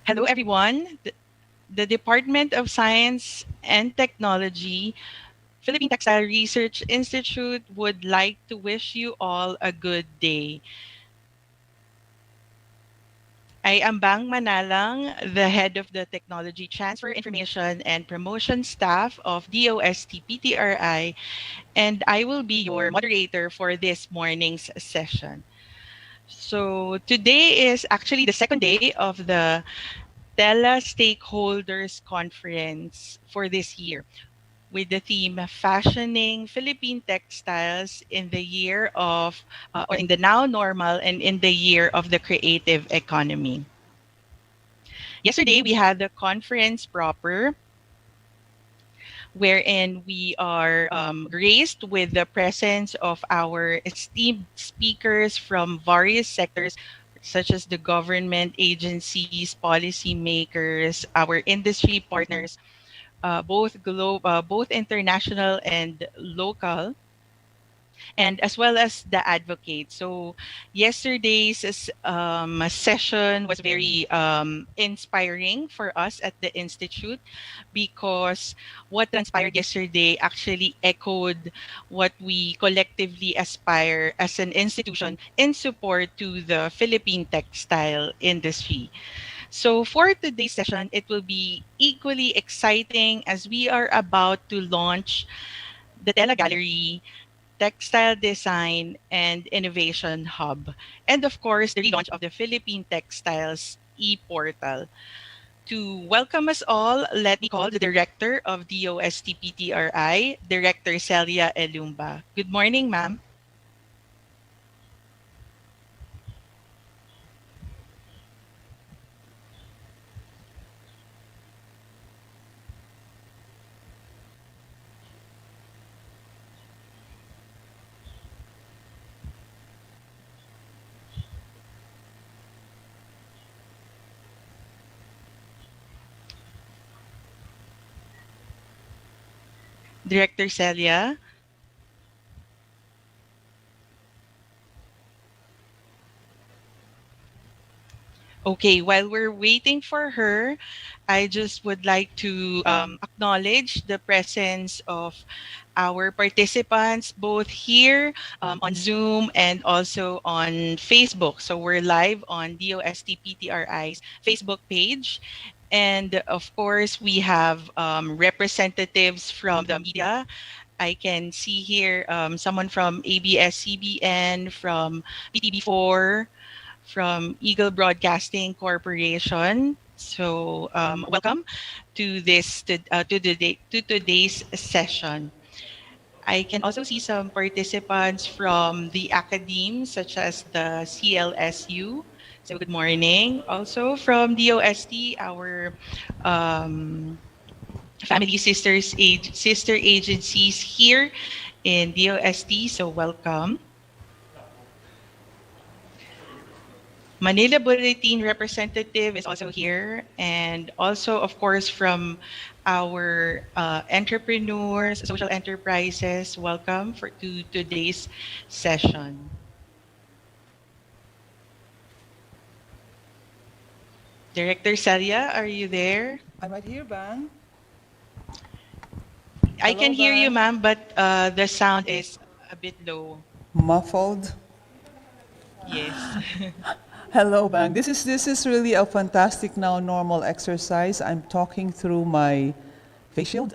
Hello, everyone. The Department of Science and Technology, Philippine Textile Research Institute would like to wish you all a good day. I am Bang Manalang, the head of the Technology Transfer Information and Promotion staff of DOST-PTRI, and I will be your moderator for this morning's session. So today is actually the second day of the TELA Stakeholders Conference for this year with the theme Fashioning Philippine Textiles in the year of, or in the now normal and in the year of the creative economy. Yesterday, we had the conference proper wherein we are graced with the presence of our esteemed speakers from various sectors such as the government agencies, policymakers, our industry partners, both international and local, and as well as the advocate. So yesterday's session was very inspiring for us at the Institute because what transpired yesterday actually echoed what we collectively aspire as an institution in support to the Philippine textile industry. So for today's session, it will be equally exciting as we are about to launch the Tela Gallery, Textile Design and Innovation Hub, and of course, the relaunch of the Philippine Textiles e-portal. To welcome us all, let me call the Director of DOST-PTRI, Director Celia Elumba. Good morning, ma'am. Director Celia. Okay, while we're waiting for her, I just would like to acknowledge the presence of our participants both here on Zoom and also on Facebook. So we're live on DOST-PTRI's Facebook page. And of course, we have representatives from the media. I can see here someone from ABS-CBN, from PTV4, from Eagle Broadcasting Corporation. So welcome to to today's session. I can also see some participants from the academe, such as the CLSU. So good morning. Also from DOST, our family sister agencies here in DOST. So welcome. Manila Bulletin representative is also here, and also, of course, from our entrepreneurs, social enterprises. Welcome to today's session. Director Celia, are you there? I'm right here, Bang. I can Hello, hear you, Bang. ma'am, but the sound is a bit low. Muffled. Yes. Hello, Bang. This is really a fantastic now normal exercise. I'm talking through my face shield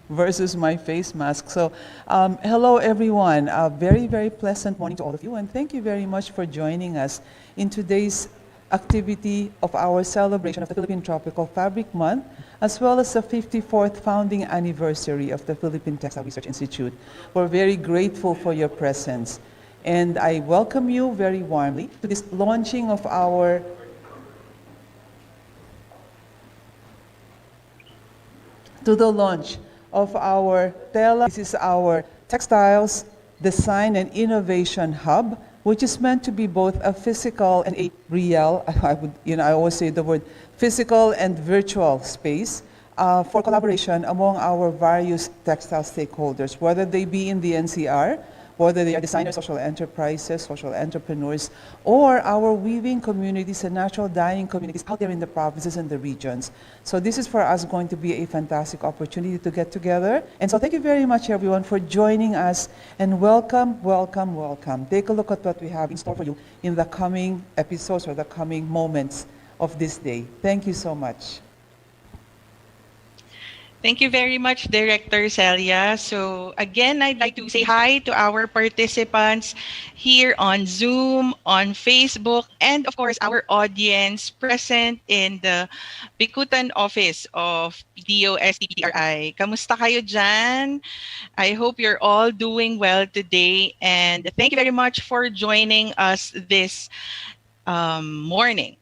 versus my face mask. So, hello everyone. A very pleasant morning to all of you, and thank you very much for joining us in today's activity of our celebration of the Philippine Tropical Fabric Month, as well as the 54th founding anniversary of the Philippine Textile Research Institute. We're very grateful for your presence. And I welcome you very warmly to this launching of our TELA. This is our Textiles Design and Innovation Hub, which is meant to be both a physical and a real, I always say the word physical and virtual space for collaboration among our various textile stakeholders, whether they be in the NCR, whether they are designers, social enterprises, social entrepreneurs, or our weaving communities and natural dyeing communities out there in the provinces and the regions. So this is for us going to be a fantastic opportunity to get together. And so thank you very much, everyone, for joining us, and welcome, welcome, welcome. Take a look at what we have in store for you in the coming episodes or the coming moments of this day. Thank you so much. Thank you very much, Director Celia. So again, I'd like to say hi to our participants here on Zoom, on Facebook, and of course, our audience present in the Bikutan office of DOST-PTRI. Kamusta kayo dyan? I hope you're all doing well today. And thank you very much for joining us this morning.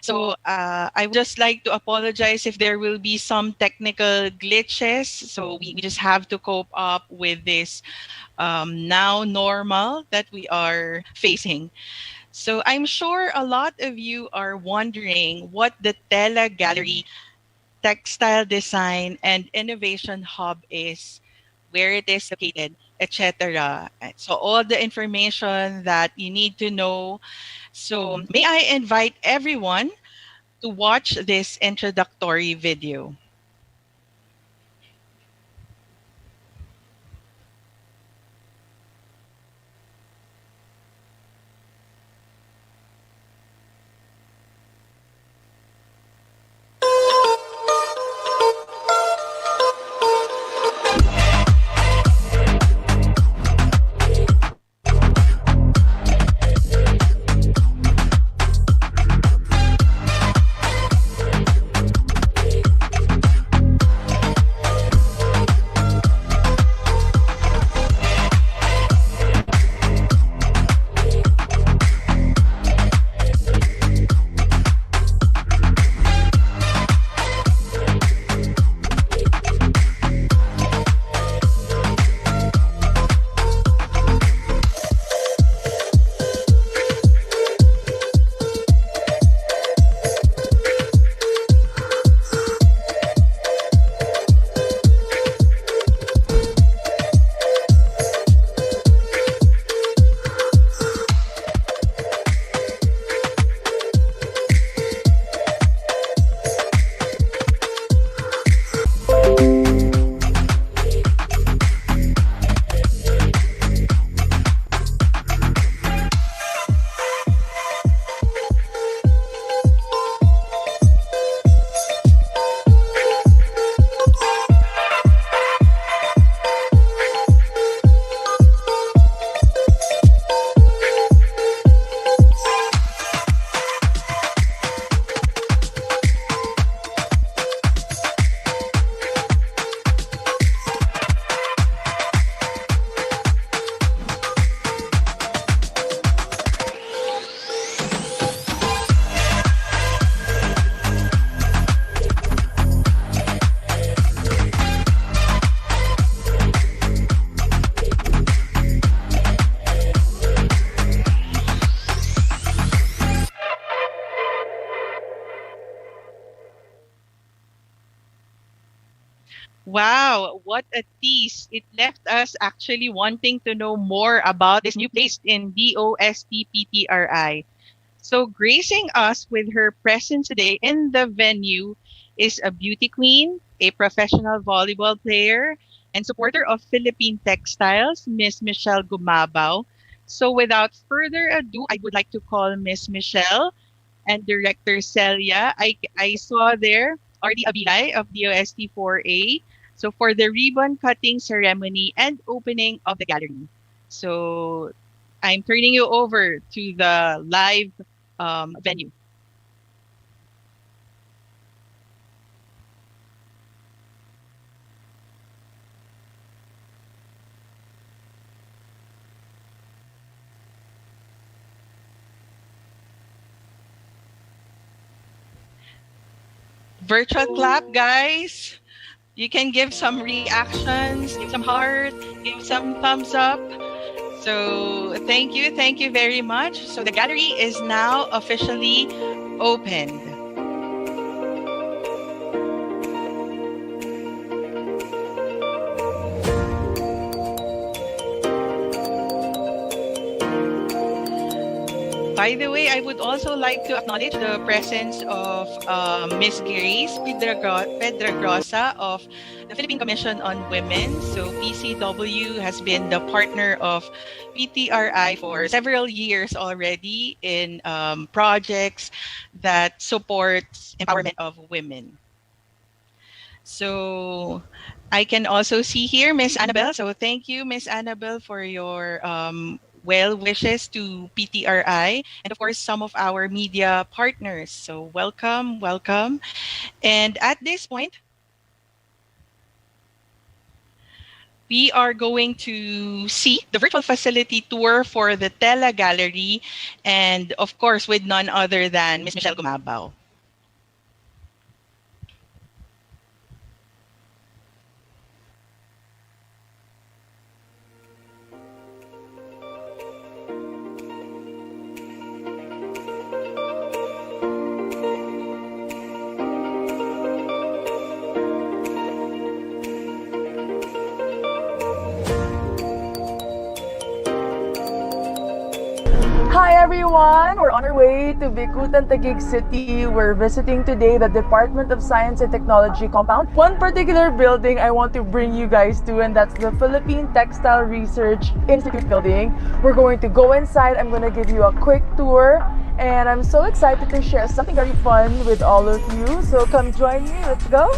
So I would just like to apologize if there will be some technical glitches. So we just have to cope up with this now normal that we are facing. So I'm sure a lot of you are wondering what the Tela Gallery Textile Design and Innovation Hub is, where it is located, etc. So all the information that you need to know. So may I invite everyone to watch this introductory video. Wow, what a tease. It left us actually wanting to know more about this new place in DOST-PTRI. So gracing us with her presence today in the venue is a beauty queen, a professional volleyball player, and supporter of Philippine Textiles, Miss Michelle Gumabao. So without further ado, I would like to call Miss Michelle and Director Celia. I saw there RD Abilay of DOST4A. So for the ribbon cutting ceremony and opening of the gallery. So I'm turning you over to the live venue. Virtual clap, guys. You can give some reactions, give some heart, give some thumbs up. So thank you very much. So the gallery is now officially opened. By the way, I would also like to acknowledge the presence of Ms. Grace Pedragrosa of the Philippine Commission on Women. So PCW has been the partner of PTRI for several years already in projects that supports empowerment of women. So I can also see here Miss Annabelle. So thank you, Miss Annabelle, for your well wishes to PTRI and of course some of our media partners. So welcome, welcome. And at this point, we are going to see the virtual facility tour for the Tela Gallery, and of course with none other than Miss Michelle Gumabao. Hi everyone! We're on our way to Bicutan, Taguig City. We're visiting today the Department of Science and Technology compound. One particular building I want to bring you guys to, and that's the Philippine Textile Research Institute building. We're going to go inside. I'm going to give you a quick tour, and I'm so excited to share something very fun with all of you. So come join me. Let's go!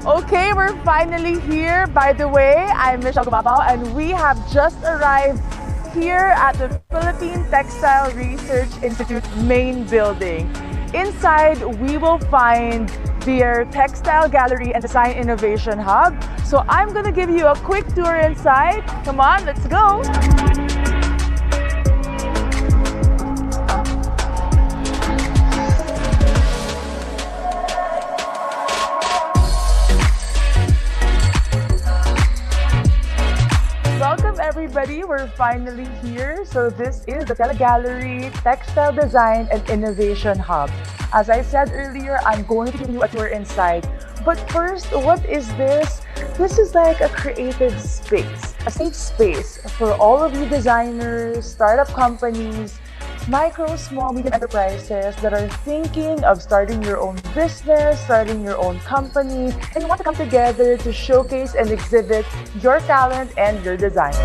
Okay, we're finally here. By the way, I'm Michelle Gumabao, and we have just arrived here at the Philippine Textile Research Institute main building. Inside, we will find their Textile Gallery and Design Innovation Hub. So I'm gonna give you a quick tour inside. Come on, let's go. Welcome everybody, we're finally here. So this is the Tela Gallery Textile Design and Innovation Hub. As I said earlier, I'm going to give you a tour inside. But first, what is this? This is like a creative space, a safe space for all of you designers, startup companies, micro, small, medium enterprises that are thinking of starting your own business, starting your own company, and you want to come together to showcase and exhibit your talent and your design.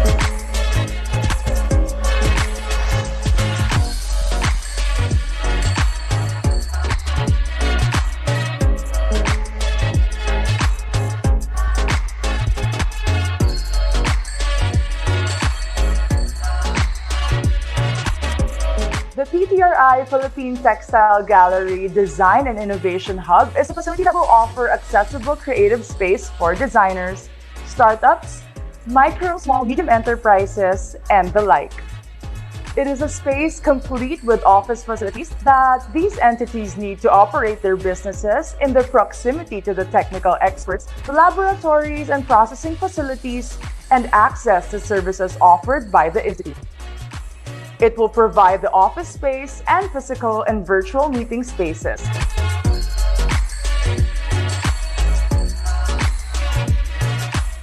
The PTRI Philippine Textile Gallery Design and Innovation Hub is a facility that will offer accessible creative space for designers, startups, micro, small, medium enterprises, and the like. It is a space complete with office facilities that these entities need to operate their businesses in the proximity to the technical experts, the laboratories and processing facilities, and access to services offered by the institute. It will provide the office space and physical and virtual meeting spaces.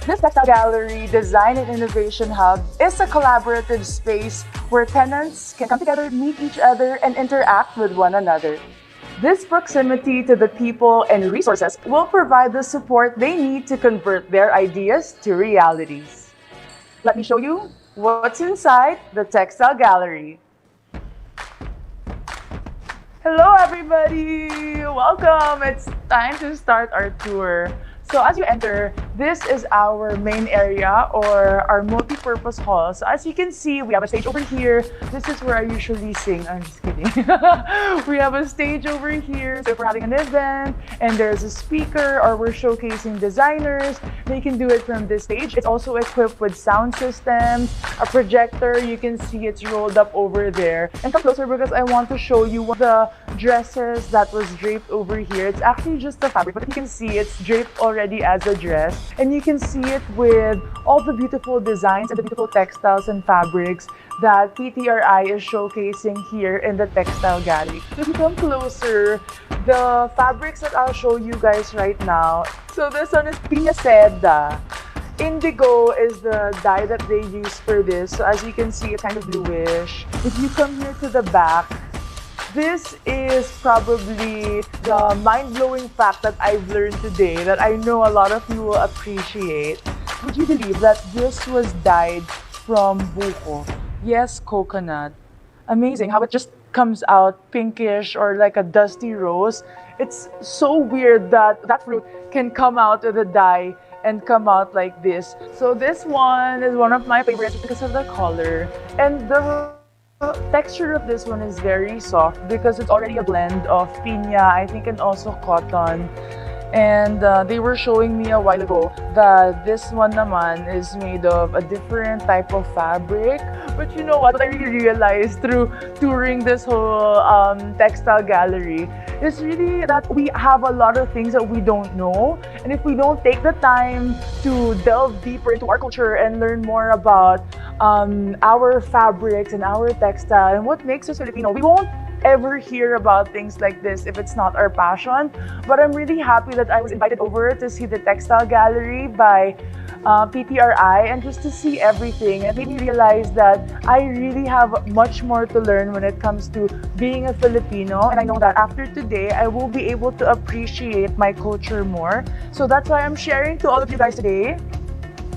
This Textile Gallery Design and Innovation Hub is a collaborative space where tenants can come together, meet each other, and interact with one another. This proximity to the people and resources will provide the support they need to convert their ideas to realities. Let me show you what's inside the Textile Gallery. Hello everybody! Welcome! It's time to start our tour. So as you enter, this is our main area or our multi-purpose hall. So as you can see, we have a stage over here. This is where I usually sing. I'm just kidding. We have a stage over here. So if we're having an event and there's a speaker or we're showcasing designers, they can do it from this stage. It's also equipped with sound systems, a projector. You can see it's rolled up over there. And come closer because I want to show you one of the dresses that was draped over here. It's actually just the fabric, but you can see it's draped already as a dress. And you can see it with all the beautiful designs and the beautiful textiles and fabrics that PTRI is showcasing here in the textile gallery. So if you come closer, the fabrics that I'll show you guys right now. So this one is Piña Seda. Indigo is the dye that they use for this. So as you can see, it's kind of bluish. If you come here to the back, this is probably the mind-blowing fact that I've learned today that I know a lot of you will appreciate. Would you believe that this was dyed from buko? Yes, coconut. Amazing how it just comes out pinkish or like a dusty rose. It's so weird that that fruit can come out with a dye and come out like this. So this one is one of my favorites because of the color. And the texture of this one is very soft because it's already a blend of piña, I think, and also cotton. And they were showing me a while ago that this one naman is made of a different type of fabric. But you know what I really realized through touring this whole textile gallery is really that we have a lot of things that we don't know. And if we don't take the time to delve deeper into our culture and learn more about our fabrics and our textile and what makes us Filipino, we won't ever hear about things like this if it's not our passion. But I'm really happy that I was invited over to see the textile gallery by PTRI and just to see everything. It made me realize that I really have much more to learn when it comes to being a Filipino, and I know that after today I will be able to appreciate my culture more. So that's why I'm sharing to all of you guys today.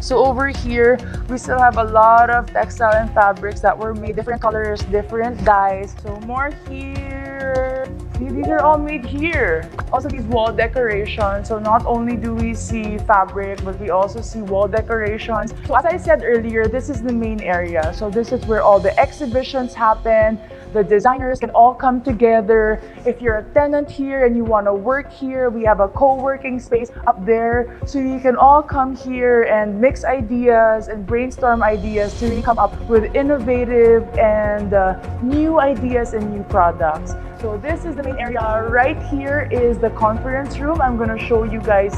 So over here, we still have a lot of textile and fabrics that were made different colors, different dyes. So more here. See, these are all made here. Also these wall decorations. So not only do we see fabric, but we also see wall decorations. So as I said earlier, this is the main area. So this is where all the exhibitions happen. The designers can all come together. If you're a tenant here and you want to work here, we have a co-working space up there. So you can all come here and mix ideas and brainstorm ideas to really come up with innovative and new ideas and new products. So this is the main area. Right here is the conference room. I'm going to show you guys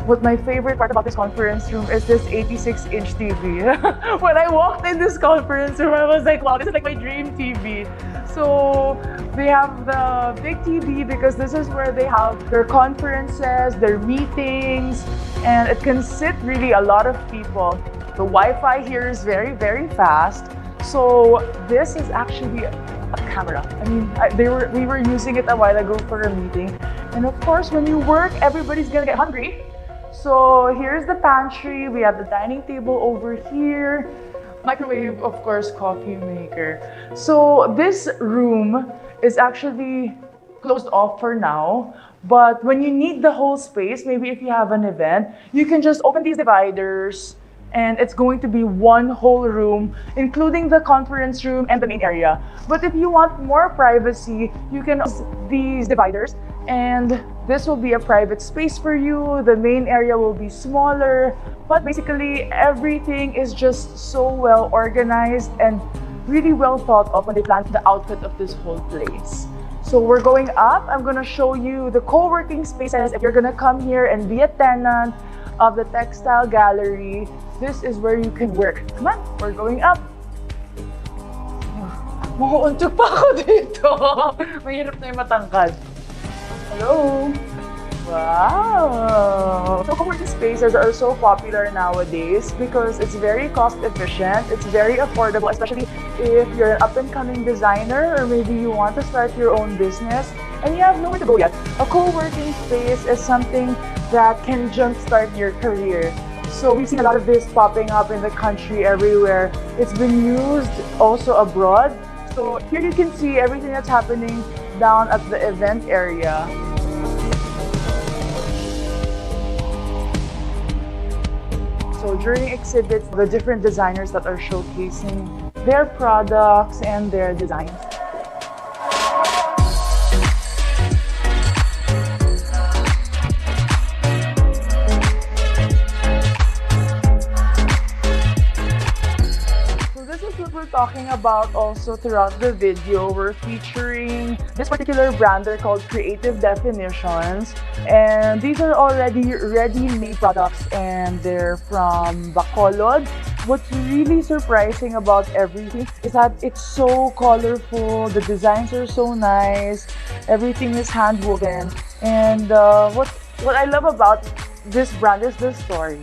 what my favorite part about this conference room is this 86-inch TV. When I walked in this conference room, I was like, wow, this is like my dream TV. So they have the big TV because this is where they have their conferences, their meetings, and it can sit really a lot of people. The Wi-Fi here is very, very fast. So this is actually a camera. I mean, we were using it a while ago for a meeting. And of course, when you work, everybody's gonna get hungry. So here's the pantry. We have the dining table over here. Microwave, of course, coffee maker. So this room is actually closed off for now. But when you need the whole space, maybe if you have an event, you can just open these dividers and it's going to be one whole room, including the conference room and the main area. But if you want more privacy, you can use these dividers and this will be a private space for you. The main area will be smaller, but basically everything is just so well organized and really well thought of when they planned the outfit of this whole place. So we're going up. I'm gonna show you the co-working spaces. If you're gonna come here and be a tenant of the textile gallery, this is where you can work. Come on, we're going up. Mauuntog pa ako dito. Mahirap na yung matangkad. Hello. Wow. So co-working spaces are so popular nowadays because it's very cost efficient, it's very affordable, especially if you're an up-and-coming designer or maybe you want to start your own business and you have nowhere to go yet. A co-working space is something that can jumpstart your career. So we've seen a lot of this popping up in the country everywhere. It's been used also abroad. So here you can see everything that's happening down at the event area. So during exhibits, the different designers that are showcasing their products and their designs. talking about also throughout the video, we're featuring this particular brand. They're called Creative Definitions. And these are already ready-made products and they're from Bacolod. What's really surprising about everything is that it's so colorful, the designs are so nice, everything is hand-woven. And what I love about this brand is the story.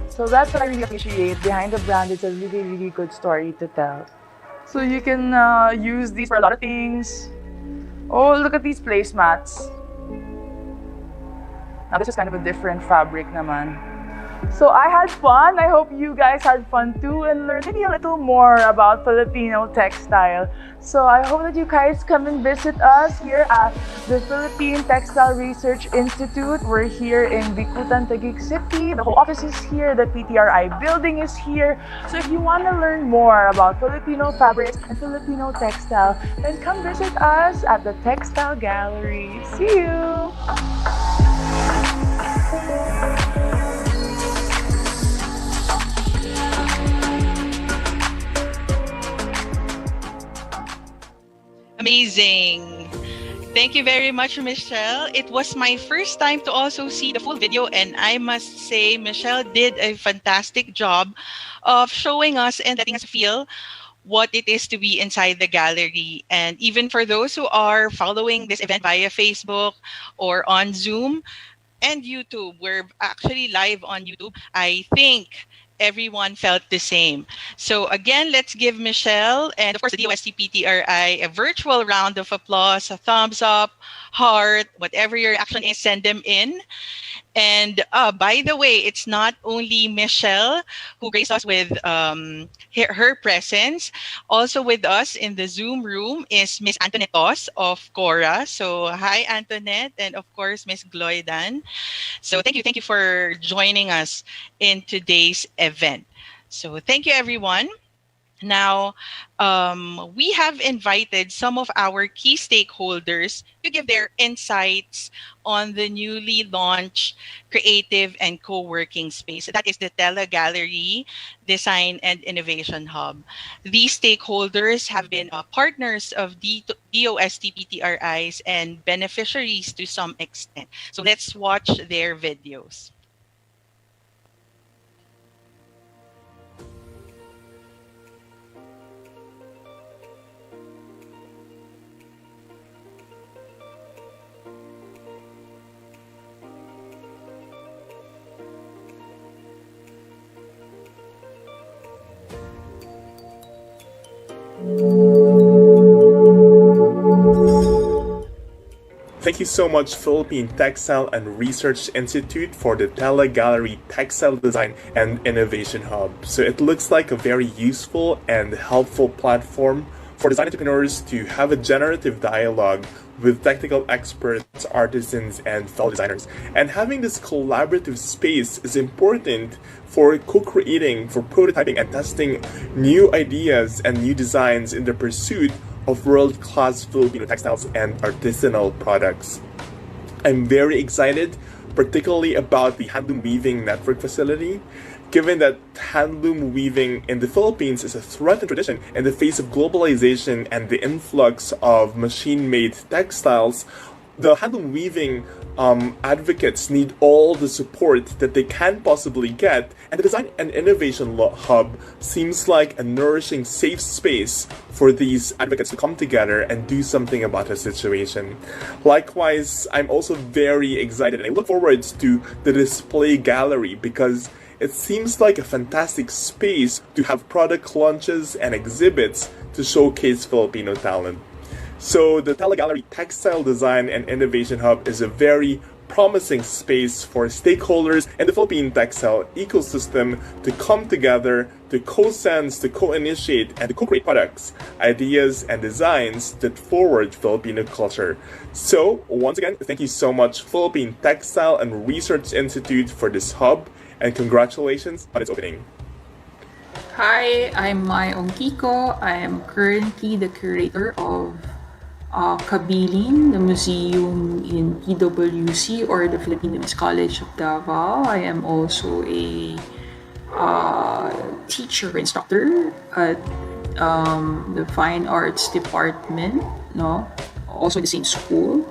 So that's what I really appreciate. Behind the brand, it's a really, really good story to tell. So you can use these for a lot of things. Oh, look at these placemats. Now this is kind of a different fabric naman. So I had fun. I hope you guys had fun too and learned maybe a little more about Filipino textile. So I hope that you guys come and visit us here at the Philippine Textile Research Institute. We're here in Bicutan, Taguig City. The whole office is here. The PTRI building is here. So if you want to learn more about Filipino fabrics and Filipino textile, then come visit us at the Textile Gallery. See you! Amazing. Thank you very much, Michelle. It was my first time to also see the full video, and I must say, Michelle did a fantastic job of showing us and letting us feel what it is to be inside the gallery. And even for those who are following this event via Facebook or on Zoom and YouTube, we're actually live on YouTube, I think everyone felt the same. So again, let's give Michelle and of course the DOST-PTRI a virtual round of applause, a thumbs up, heart, whatever your action is, send them in. And by the way, it's not only Michelle who graced us with her presence. Also with us in the Zoom room is Miss Antoinette Os of Cora. So hi, Antoinette, and of course, Miss Gloidan. So thank you for joining us in today's event. So thank you, everyone. Now, we have invited some of our key stakeholders to give their insights on the newly launched creative and co-working space. That is the Tela Gallery Design and Innovation Hub. These stakeholders have been partners of DOST-PTRIs and beneficiaries to some extent. So let's watch their videos. Thank you so much, Philippine Textile and Research Institute, for the Tela Gallery Textile Design and Innovation Hub. So it looks like a very useful and helpful platform for design entrepreneurs to have a generative dialogue with technical experts, artisans, and fellow designers. And having this collaborative space is important for co-creating, for prototyping and testing new ideas and new designs in the pursuit of world-class Filipino textiles and artisanal products. I'm very excited, particularly about the handloom weaving network facility, given that handloom weaving in the Philippines is a threatened tradition in the face of globalization and the influx of machine-made textiles. The handloom weaving advocates need all the support that they can possibly get, and the Design and Innovation Hub seems like a nourishing, safe space for these advocates to come together and do something about the situation. Likewise, I'm also very excited and I look forward to the display gallery because it seems like a fantastic space to have product launches and exhibits to showcase Filipino talent. So the Tela Gallery Textile Design and Innovation Hub is a very promising space for stakeholders in the Philippine textile ecosystem to come together, to co-sense, to co-initiate, and to co-create products, ideas, and designs that forward Filipino culture. So, once again, thank you so much, Philippine Textile and Research Institute, for this hub, and congratulations on its opening. Hi, I'm Mai Ongkiko. I am currently the curator of Kabilin, the museum in PWC, or the Philippine Women's College of Davao. I am also a teacher, instructor at the fine arts department, no, also in the same school.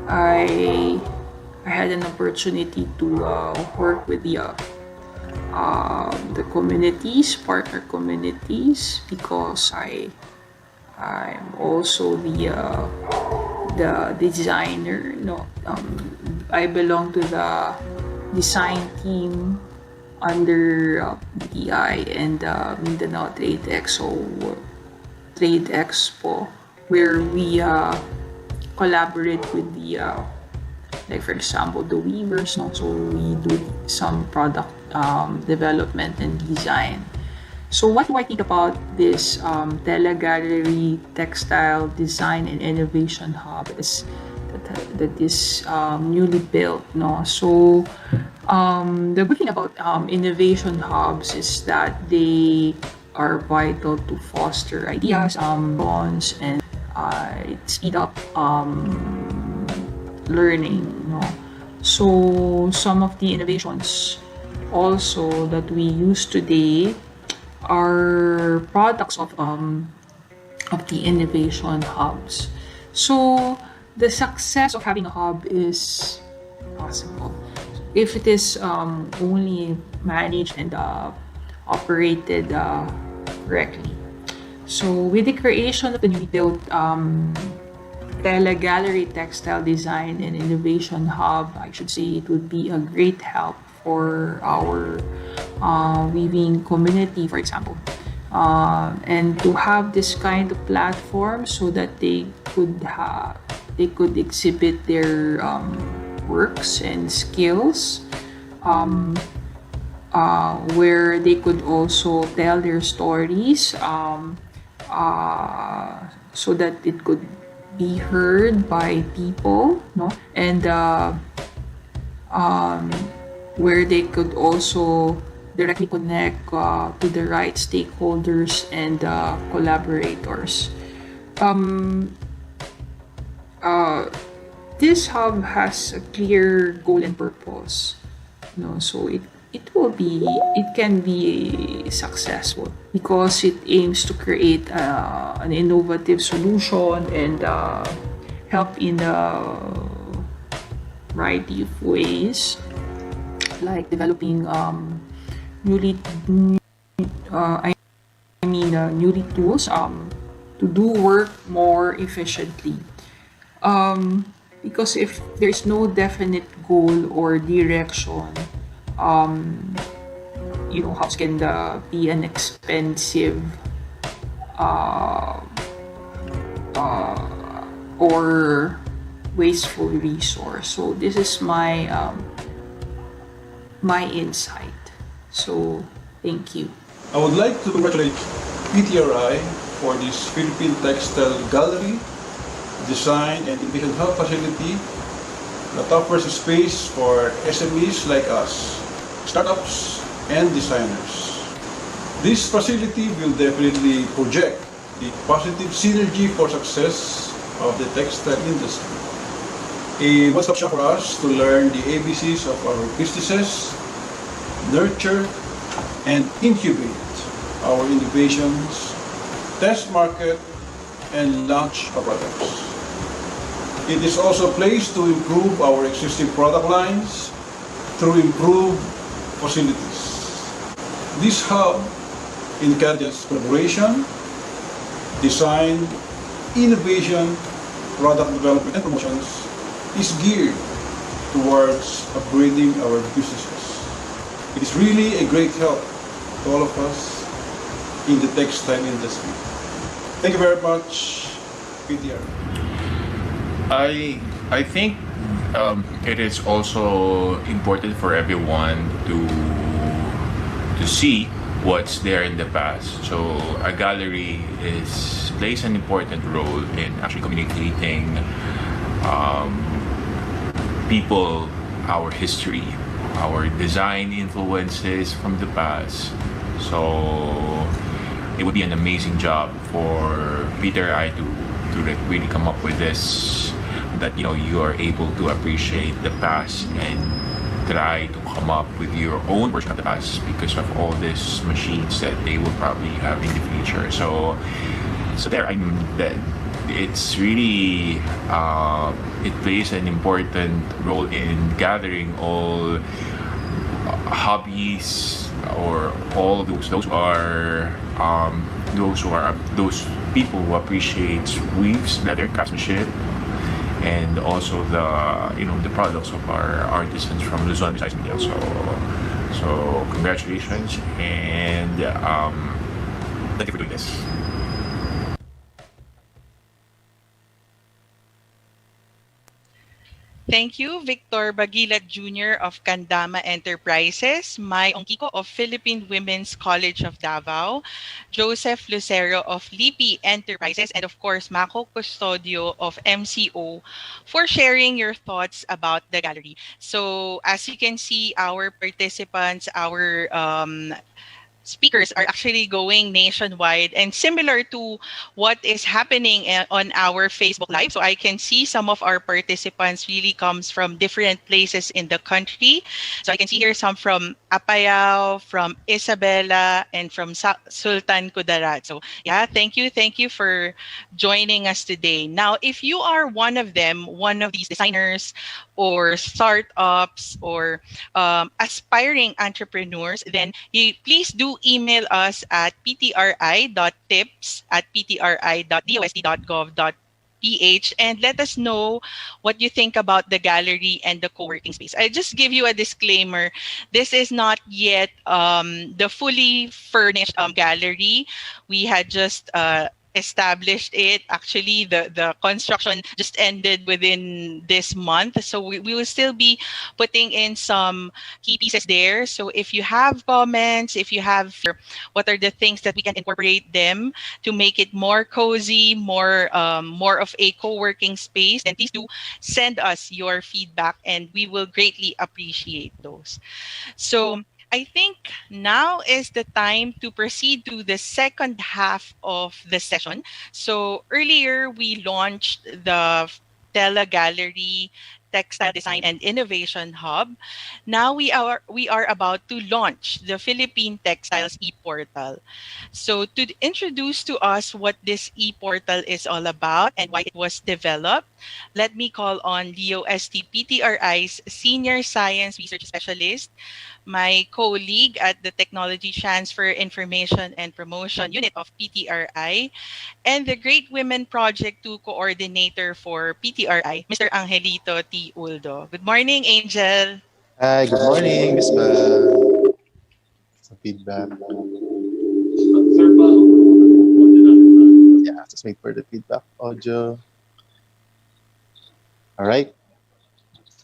I had an opportunity to work with the communities, partner communities, because I'm also the designer. No, I belong to the design team under PTI and Mindanao Trade Expo, where we collaborate with the like for example the weavers. No? So we do some product development and design. So what do I think about this Tela Gallery Textile Design and Innovation Hub that is newly built? No, so the good thing about innovation hubs is that they are vital to foster ideas, bonds, and speed up learning. No, so some of the innovations also that we use today are products of the innovation hubs. So the success of having a hub is possible if it is only managed and operated correctly. So with the creation of the newly built Tela Gallery Textile Design and Innovation Hub, I should say it would be a great help for our weaving community, for example, and to have this kind of platform so that they could exhibit their works and skills, where they could also tell their stories, so that it could be heard by people, no, and where they could also directly connect to the right stakeholders and collaborators. This hub has a clear goal and purpose. So it can be successful because it aims to create an innovative solution and help in a variety of ways, like developing newly tools to do work more efficiently. Because if there's no definite goal or direction, hubs can be an expensive or wasteful resource. So this is my insight. So thank you. I would like to congratulate PTRI for this Philippine Textile Gallery Design and Innovation Hub facility that offers a space for SMEs like us, startups and designers. This facility will definitely project the positive synergy for success of the textile industry. A one-stop shop for us to learn the ABCs of our businesses, nurture and incubate our innovations, test market, and launch our products. It is also a place to improve our existing product lines through improved facilities. This hub encourages collaboration, design, innovation, product development, and promotions is geared towards upgrading our businesses. It is really a great help to all of us in the textile industry. Thank you very much, PTR. I think it is also important for everyone to see what's there in the past. So a gallery plays an important role in actually communicating people our history, our design influences from the past. So it would be an amazing job for PTRI to really come up with this, that you are able to appreciate the past and try to come up with your own version of the past because of all these machines that they will probably have in the future. So there, it's really it plays an important role in gathering all hobbies or all of those people who appreciate weaves, leather craftsmanship, and also the products of our artisans from Luzon, Visayas, Mindanao. So congratulations, and thank you for doing this. Thank you, Victor Bagilat Jr. of Kandama Enterprises, Mai Ongkiko of Philippine Women's College of Davao, Joseph Lucero of Lipi Enterprises, and of course, Mako Custodio of MCO for sharing your thoughts about the gallery. So as you can see, our participants, our speakers are actually going nationwide and similar to what is happening on our Facebook Live. So I can see some of our participants really comes from different places in the country. So I can see here some from Apayao, from Isabela, and from Sultan Kudarat. So yeah, thank you. Thank you for joining us today. Now, if you are one of them, one of these designers or startups or aspiring entrepreneurs, then you please do email us at ptri.tips@ptri.dost.gov.ph and let us know what you think about the gallery and the co-working space. I just give you a disclaimer. This is not yet the fully furnished gallery. We had just established it. Actually, the construction just ended within this month. So we will still be putting in some key pieces there. So if you have comments, if you have what are the things that we can incorporate them to make it more cozy, more of a co-working space, then please do send us your feedback and we will greatly appreciate those. So I think now is the time to proceed to the second half of the session. So earlier we launched the Tela Gallery Textile Design and Innovation Hub. Now we are about to launch the Philippine Textiles e-portal. So to introduce to us what this e-portal is all about and why it was developed, let me call on DOST-PTRI's Senior Science Research Specialist, my colleague at the Technology Transfer Information and Promotion Unit of PTRI, and the Great Women Project 2 Coordinator for PTRI, Mr. Angelito T. Uldo. Good morning, Angel. Hi, good morning, Miss Ba. Some feedback. Yeah, just wait for the feedback audio. All right.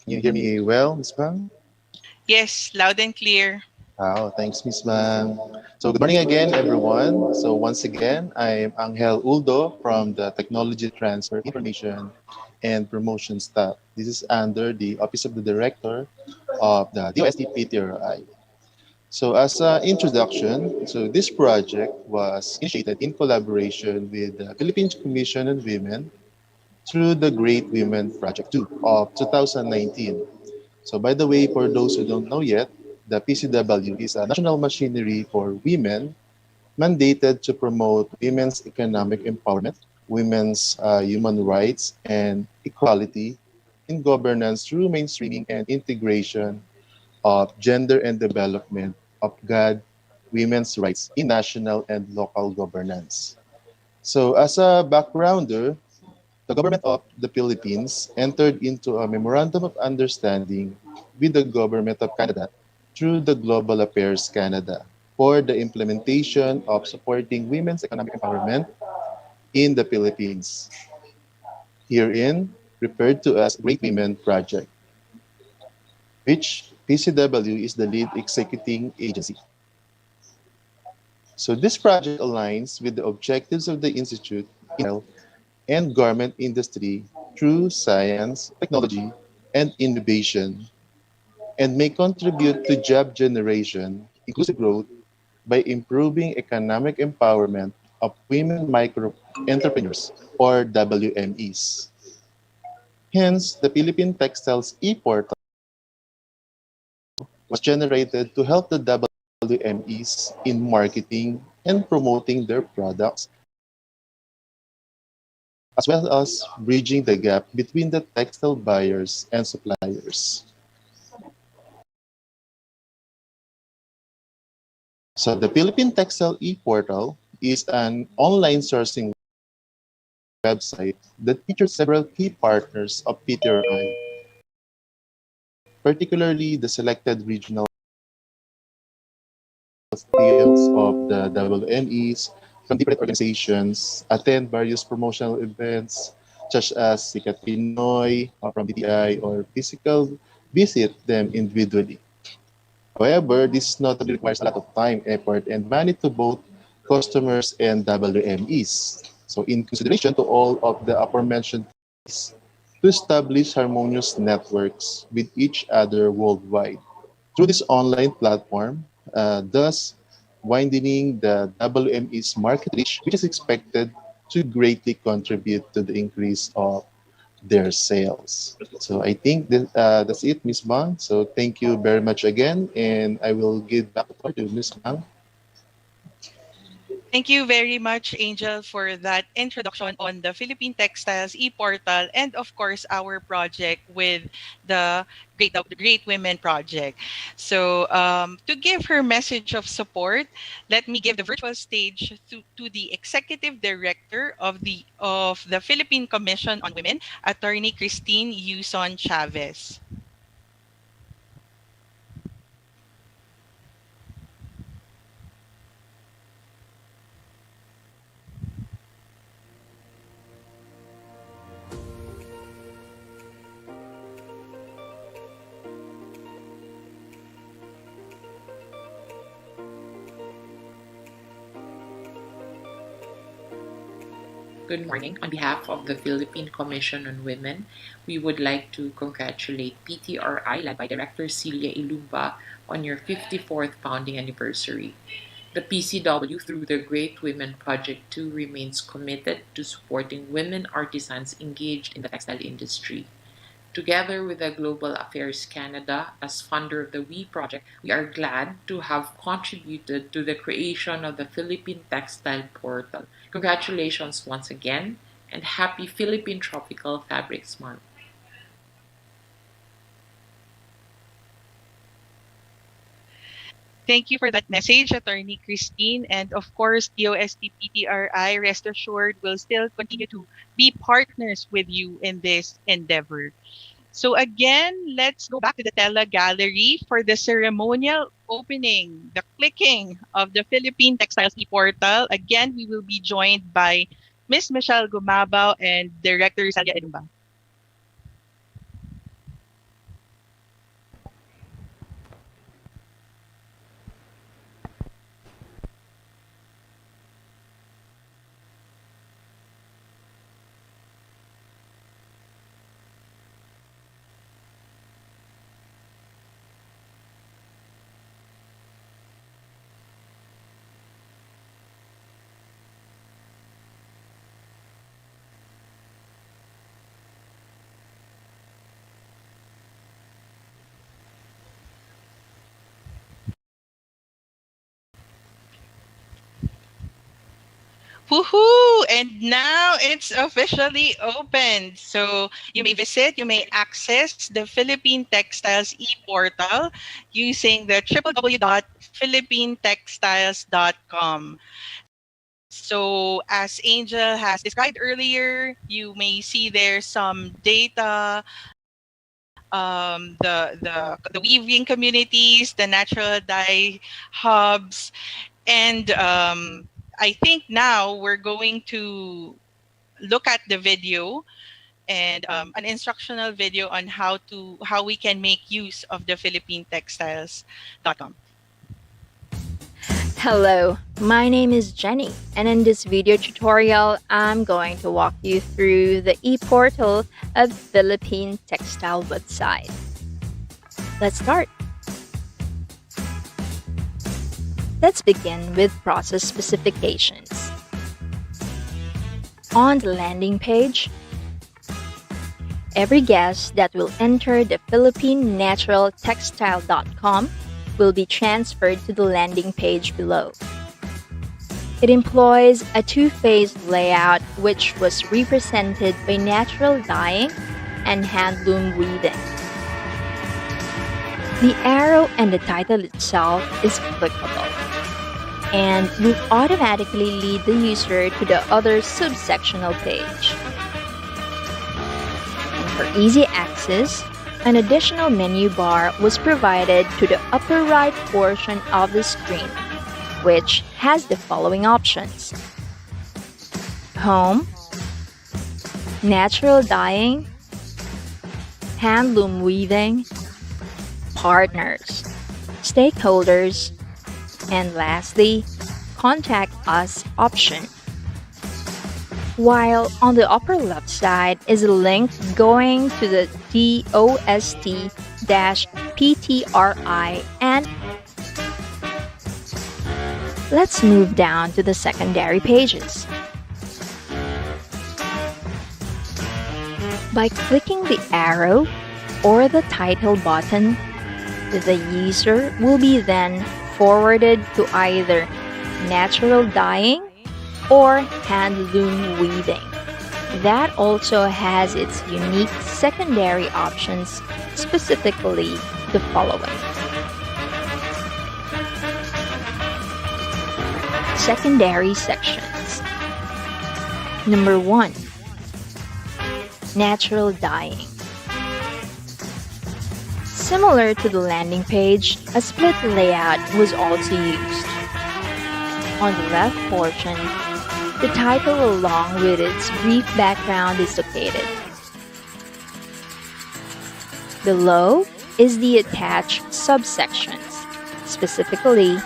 Can you hear me well, Miss Bang? Yes, loud and clear. Wow, thanks, Miss Bang. So good morning again, everyone. So once again, I'm Angel Uldo from the Technology Transfer Information and Promotion Staff. This is under the Office of the Director of the DOST-PTRI. So as an introduction, so this project was initiated in collaboration with the Philippine Commission on Women through the Great Women Project 2 of 2019. So by the way, for those who don't know yet, the PCW is a national machinery for women mandated to promote women's economic empowerment, women's human rights, and equality in governance through mainstreaming and integration of gender and development of God, women's rights in national and local governance. So as a backgrounder, the government of the Philippines entered into a memorandum of understanding with the government of Canada through the Global Affairs Canada for the implementation of supporting women's economic empowerment in the Philippines, herein referred to as Great Women Project, which PCW is the lead executing agency. So this project aligns with the objectives of the Institute in and garment industry through science, technology, and innovation, and may contribute to job generation, inclusive growth, by improving economic empowerment of women micro entrepreneurs, or WMEs. Hence, the Philippine Textiles e-portal was generated to help the WMEs in marketing and promoting their products, as well as bridging the gap between the textile buyers and suppliers. So the Philippine Textile e-portal is an online sourcing website that features several key partners of PTRI, particularly the selected regional sales of the WMEs from different organizations, attend various promotional events such as Sikat Pinoy from PTI, or physical visit them individually. However, this notably requires a lot of time, effort, and money to both customers and WMEs. So in consideration to all of the aforementioned things, to establish harmonious networks with each other worldwide. Through this online platform, thus widening the WME's market reach, which is expected to greatly contribute to the increase of their sales. So I think that's it, Miss Bang. So thank you very much again, and I will give back the floor to Miss Bang. Thank you very much, Angel, for that introduction on the Philippine Textiles e-portal and, of course, our project with the Great Women Project. So, to give her message of support, let me give the virtual stage to the Executive Director of the Philippine Commission on Women, Attorney Christine Yuson Chavez. Good morning. On behalf of the Philippine Commission on Women, we would like to congratulate PTRI, led by Director Celia Ilumba, on your 54th founding anniversary. The PCW, through the Great Women Project 2, remains committed to supporting women artisans engaged in the textile industry. Together with the Global Affairs Canada, as funder of the WE project, we are glad to have contributed to the creation of the Philippine Textile Portal. Congratulations once again, and happy Philippine Tropical Fabrics Month. Thank you for that message, Attorney Christine. And of course, DOST-PTRI, rest assured, will still continue to be partners with you in this endeavor. So again, let's go back to the Tela Gallery for the ceremonial opening, the clicking of the Philippine Textiles e-portal. Again, we will be joined by Ms. Michelle Gumabao and Director Celia Ilumba. Woohoo! And now it's officially open. So you may visit, you may access the Philippine Textiles e-portal using the www.philippinetextiles.com. So as Angel has described earlier, you may see there some data, the weaving communities, the natural dye hubs, and I think now we're going to look at the video and an instructional video on how we can make use of the PhilippineTextiles.com. Hello, my name is Jenny, and in this video tutorial, I'm going to walk you through the e-portal of Philippine Textile website. Let's start. Let's begin with process specifications. On the landing page, Every guest that will enter the PhilippineNaturalTextile.com will be transferred to the landing page below. It employs a two-phase layout which was represented by natural dyeing and handloom weaving. The arrow and the title itself is clickable and will automatically lead the user to the other subsectional page. And for easy access, an additional menu bar was provided to the upper right portion of the screen, which has the following options: Home, Natural Dyeing, Handloom Weaving, Partners, Stakeholders, and lastly, Contact Us option. While on the upper left side is a link going to the DOST-PTRI, and let's move down to the secondary pages. By clicking the arrow or the title button, the user will be then forwarded to either natural dyeing or handloom weaving. That also has its unique secondary options, specifically the following. Secondary sections. Number 1. Natural dyeing. Similar to the landing page, a split layout was also used. On the left portion, the title along with its brief background is located. Below is the attached subsections, specifically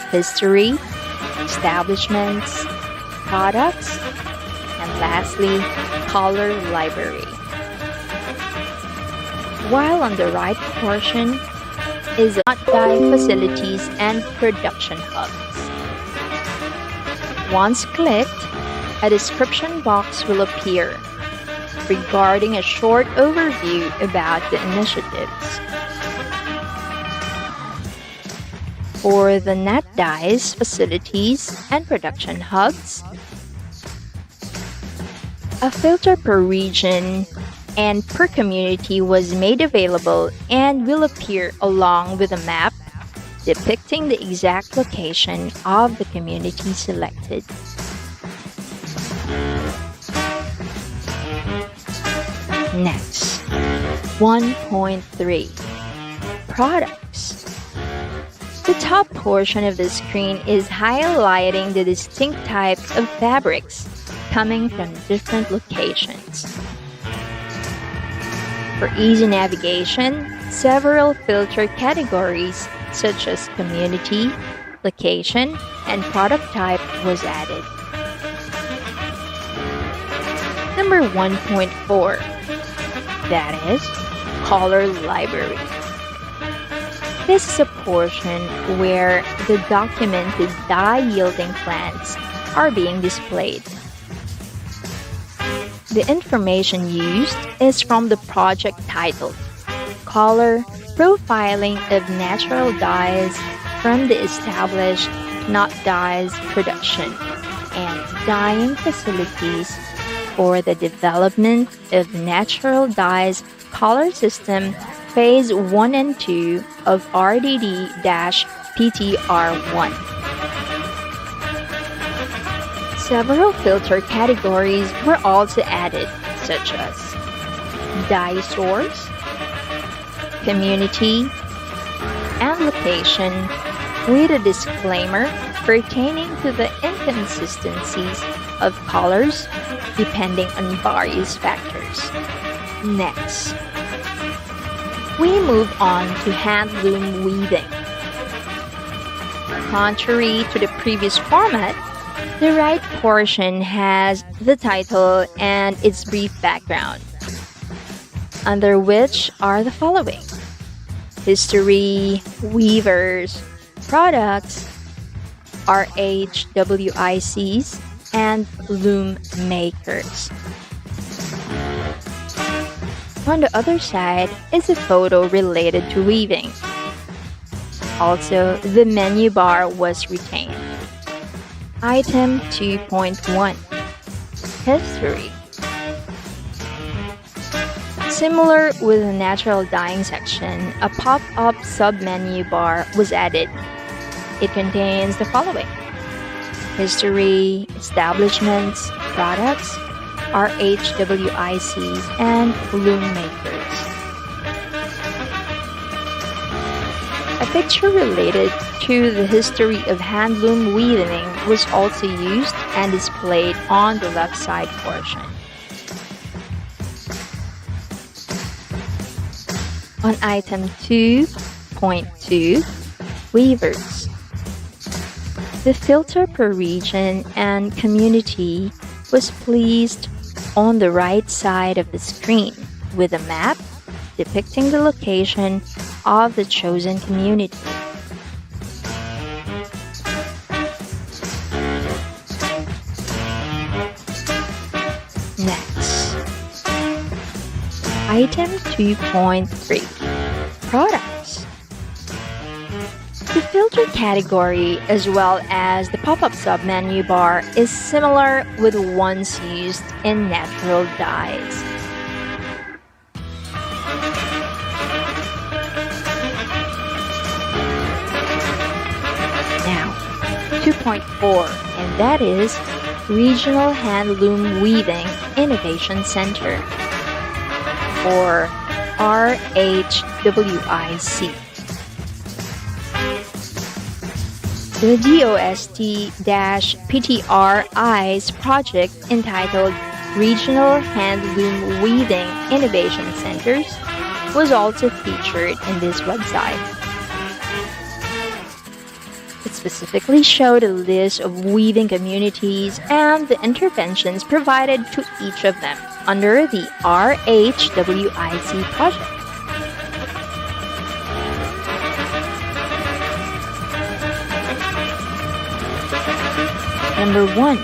history, establishments, products, and lastly, color library. While on the right portion is not dye facilities and production hubs. Once clicked, a description box will appear regarding a short overview about the initiatives. For the net dyes facilities and production hubs, a filter per region and per community was made available and will appear along with a map depicting the exact location of the community selected. Next, 1.3 Products. The top portion of the screen is highlighting the distinct types of fabrics coming from different locations. For easy navigation, several filter categories such as community, location, and product type was added. Number 1.4, that is, color library. This is a portion where the documented dye-yielding plants are being displayed. The information used is from the project title, Color Profiling of Natural Dyes from the Established Not Dyes Production, and Dyeing Facilities for the Development of Natural Dyes Color System Phase 1 and 2 of RDD-PTR1. Several filter categories were also added, such as dye source, community, and location, with a disclaimer pertaining to the inconsistencies of colors depending on various factors. Next, we move on to handloom weaving. Contrary to the previous format, the right portion has the title and its brief background, under which are the following: history, weavers, products, RHWICs, and loom makers. On the other side is a photo related to weaving. Also, the menu bar was retained. Item 2.1 History. Similar with the natural dyeing section, a pop-up submenu bar was added. It contains the following: history, establishments, products, RHWICs, and loom makers. A picture related to the history of handloom weaving was also used and displayed on the left side portion. On item 2.2, Weavers. The filter per region and community was placed on the right side of the screen with a map depicting the location of the chosen community. Next, item 2.3, Products. The filter category, as well as the pop-up submenu bar, is similar with the ones used in natural dyes. Now, 2.4, and that is Regional Handloom Weaving Innovation Center, or RHWIC. The DOST-PTRI's project entitled Regional Handloom Weaving Innovation Centers was also featured in this website. It specifically showed a list of weaving communities and the interventions provided to each of them under the RHWIC project. Number 1.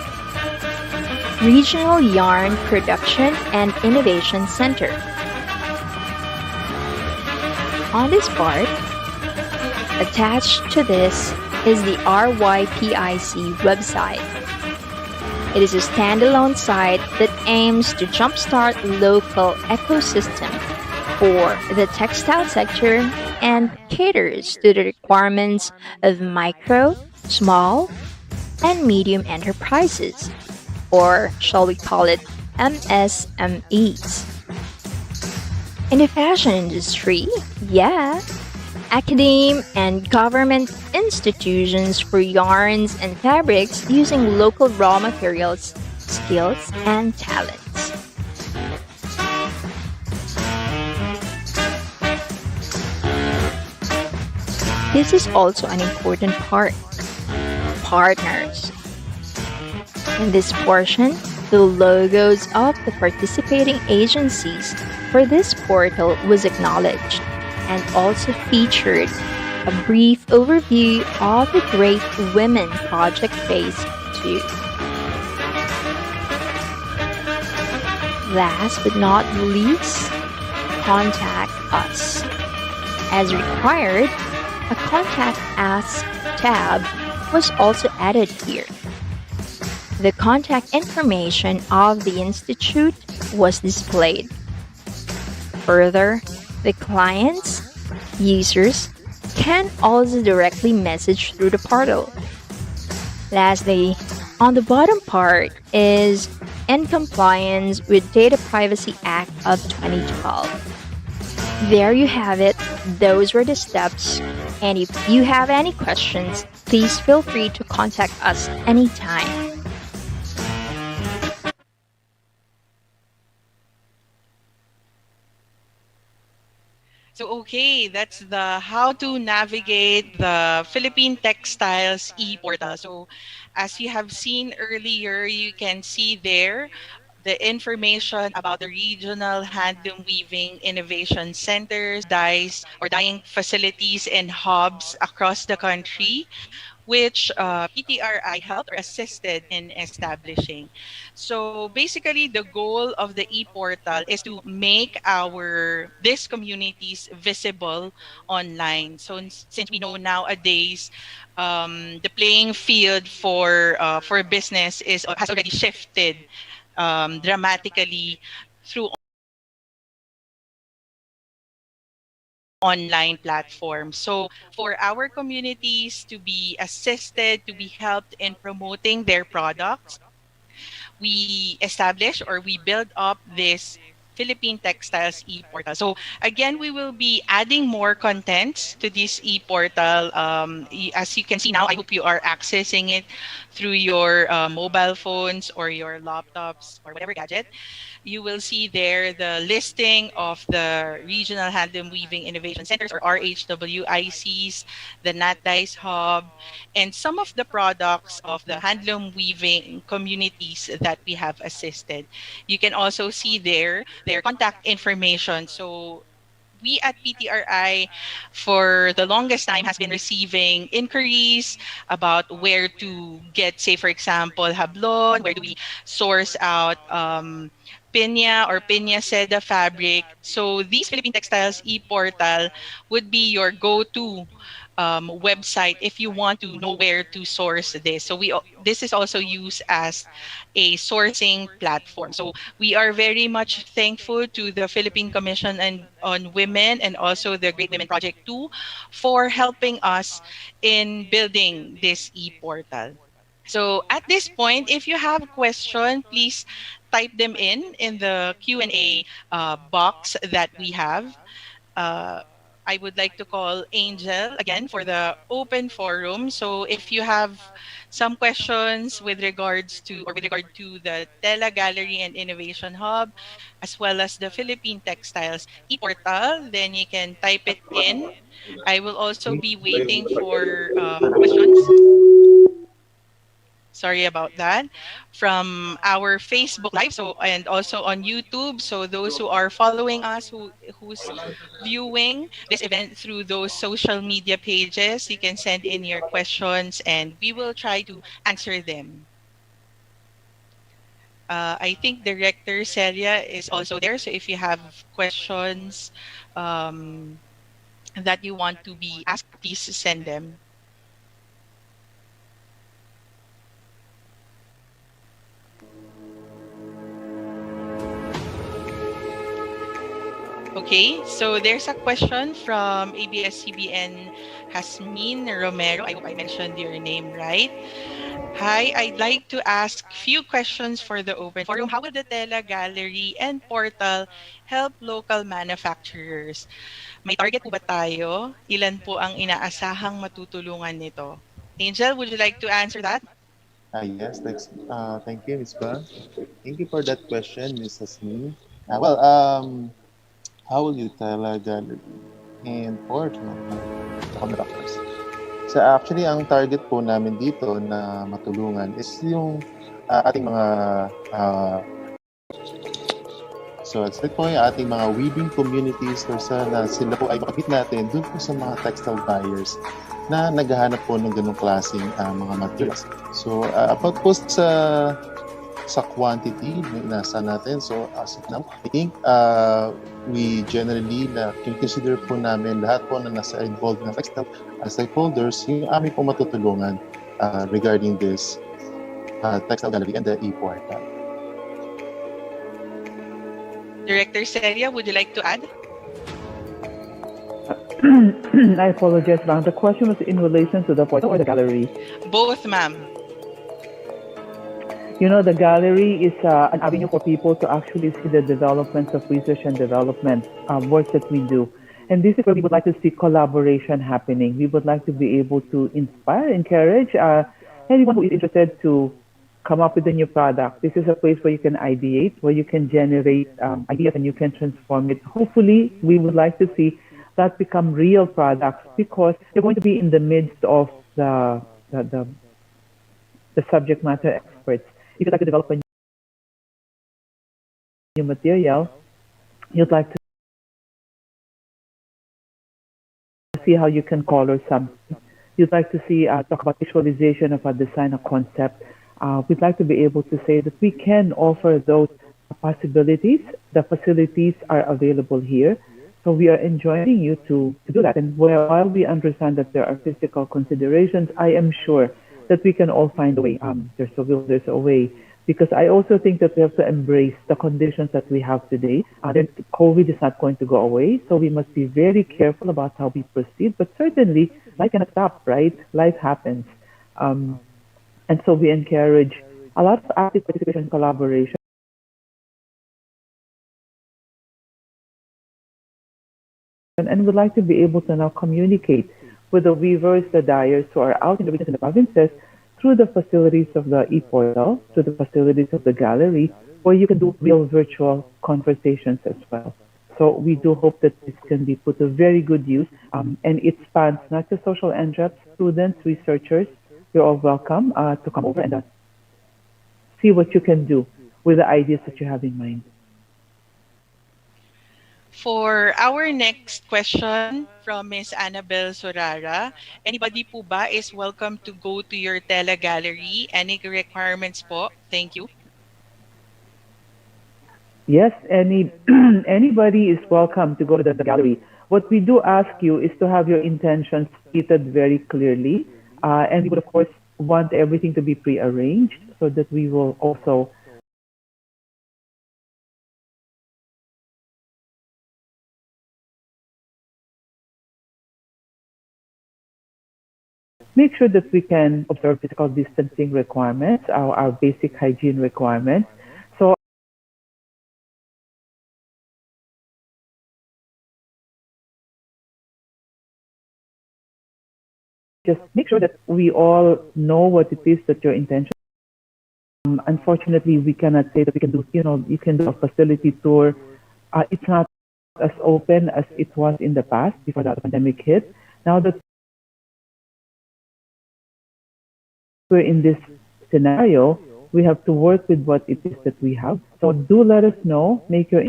Regional Yarn Production and Innovation Center. On this part, attached to this is the RYPIC website. It is a standalone site that aims to jumpstart local ecosystem for the textile sector and caters to the requirements of micro, small, and medium enterprises, or shall we call it MSMEs. In the fashion industry, academe and government institutions for yarns and fabrics using local raw materials, skills, and talents. This is also an important part. Partners. In this portion, the logos of the participating agencies for this portal was acknowledged and also featured a brief overview of the Great Women Project Phase 2. Last but not least, contact us. As required, a Contact Us tab was also added here. The contact information of the Institute was displayed. Further, the clients, users, can also directly message through the portal. Lastly, on the bottom part is in compliance with Data Privacy Act of 2012. There you have it. Those were the steps. And if you have any questions, please feel free to contact us anytime. So, okay, that's the how to navigate the Philippine Textiles e-portal. So, as you have seen earlier, you can see there the information about the regional handloom weaving innovation centers, dyes or dyeing facilities and hubs across the country. which PTRI helped or assisted in establishing. So basically, the goal of the e-portal is to make these communities visible online. So since we know nowadays, the playing field for business has already shifted dramatically through online platforms. So for our communities to be assisted, to be helped in promoting their products, we establish or we build up this Philippine Textiles e-portal. So again, we will be adding more contents to this e-portal. As you can see now, I hope you are accessing it through your mobile phones or your laptops or whatever gadget. You will see there the listing of the Regional Handloom Weaving Innovation Centers or RHWICs, the Nat Dice Hub, and some of the products of the handloom weaving communities that we have assisted. You can also see there their contact information. So we at PTRI for the longest time has been receiving inquiries about where to get, say, for example, hablon, where do we source out pinya or pinya seda fabric. So these Philippine Textiles e-portal would be your go-to website if you want to know where to source this. So this is also used as a sourcing platform. So we are very much thankful to the Philippine Commission on Women and also the Great Women Project 2 for helping us in building this e-portal. So at this point, if you have a question, please type them in the Q&A box that we have. Uh, I would like to call Angel again for the open forum. So if you have some questions with regard to the Tela Gallery and Innovation Hub, as well as the Philippine Textiles e-portal, then you can type it in. I will also be waiting for questions. Sorry about that, from our Facebook Live, so and also on YouTube. So those who are following us, who's viewing this event through those social media pages, you can send in your questions and we will try to answer them. I think Director Celia is also there. So if you have questions that you want to be asked, please send them. Okay, so there's a question from ABS-CBN Hasmin Romero. I hope I mentioned your name right. Hi, I'd like to ask few questions for the open forum. How will the Tela Gallery and Portal help local manufacturers? May target po ba tayo? Ilan po ang inaasahang matutulungan nito? Angel, would you like to answer that? Yes, thank you, Ms. Ba. Thank you for that question, Ms. Hasmin. How will you tell a gallery in Portland first? So actually, ang target po namin dito na matulungan is yung ating mga so it's like po yung ating mga weaving communities or na sila po ay makapit natin dun po sa mga textile buyers na naghahanap po ng ganong klaseng mga materials. So about po sa quantity na nasa natin. So as of now, I think we generally consider po namin lahat po na nasa involved na textile stakeholders yung aming po matutulungan regarding this textile gallery and the e-portal. Director Celia, would you like to add? I apologize, ma'am. The question was in relation to the portal or the gallery? Both, ma'am. You know, the gallery is an avenue for people to actually see the developments of research and development work that we do. And this is where we would like to see collaboration happening. We would like to be able to inspire, encourage anyone who is interested to come up with a new product. This is a place where you can ideate, where you can generate ideas and you can transform it. Hopefully, we would like to see that become real products because you're going to be in the midst of the subject matter experts. If you'd like to develop a new material, you'd like to see how you can color something. you'd like to see talk about visualization of a design, a concept, we'd like to be able to say that we can offer those possibilities. The facilities are available here. So we are enjoining you to do that. And while we understand that there are physical considerations, I am sure that we can all find a way. There's a will, there's a way. Because I also think that we have to embrace the conditions that we have today. That COVID is not going to go away, so we must be very careful about how we proceed. But certainly, life cannot stop, right? Life happens. And so we encourage a lot of active participation and collaboration and would like to be able to now communicate with the weavers, the dyers who are out in the regions and the provinces through the facilities of the e-portal, through the facilities of the gallery, where you can do real virtual conversations as well. So we do hope that this can be put to very good use, and it spans not just social NGOs, students, researchers. You're all welcome to come over and see what you can do with the ideas that you have in mind. For our next question from Miss Annabel Sorara, anybody po ba is welcome to go to your Tela gallery? Any requirements po? Thank you. Yes, anybody is welcome to go to the gallery. What we do ask you is to have your intentions stated very clearly, and we would of course want everything to be pre-arranged so that we will also make sure that we can observe physical distancing requirements, our basic hygiene requirements. So just make sure that we all know what it is that your intention. Unfortunately, we cannot say that we can do, you can do a facility tour. It's not as open as it was in the past before the pandemic hit. Now that we're in this scenario, we have to work with what it is that we have. So do let us know, make your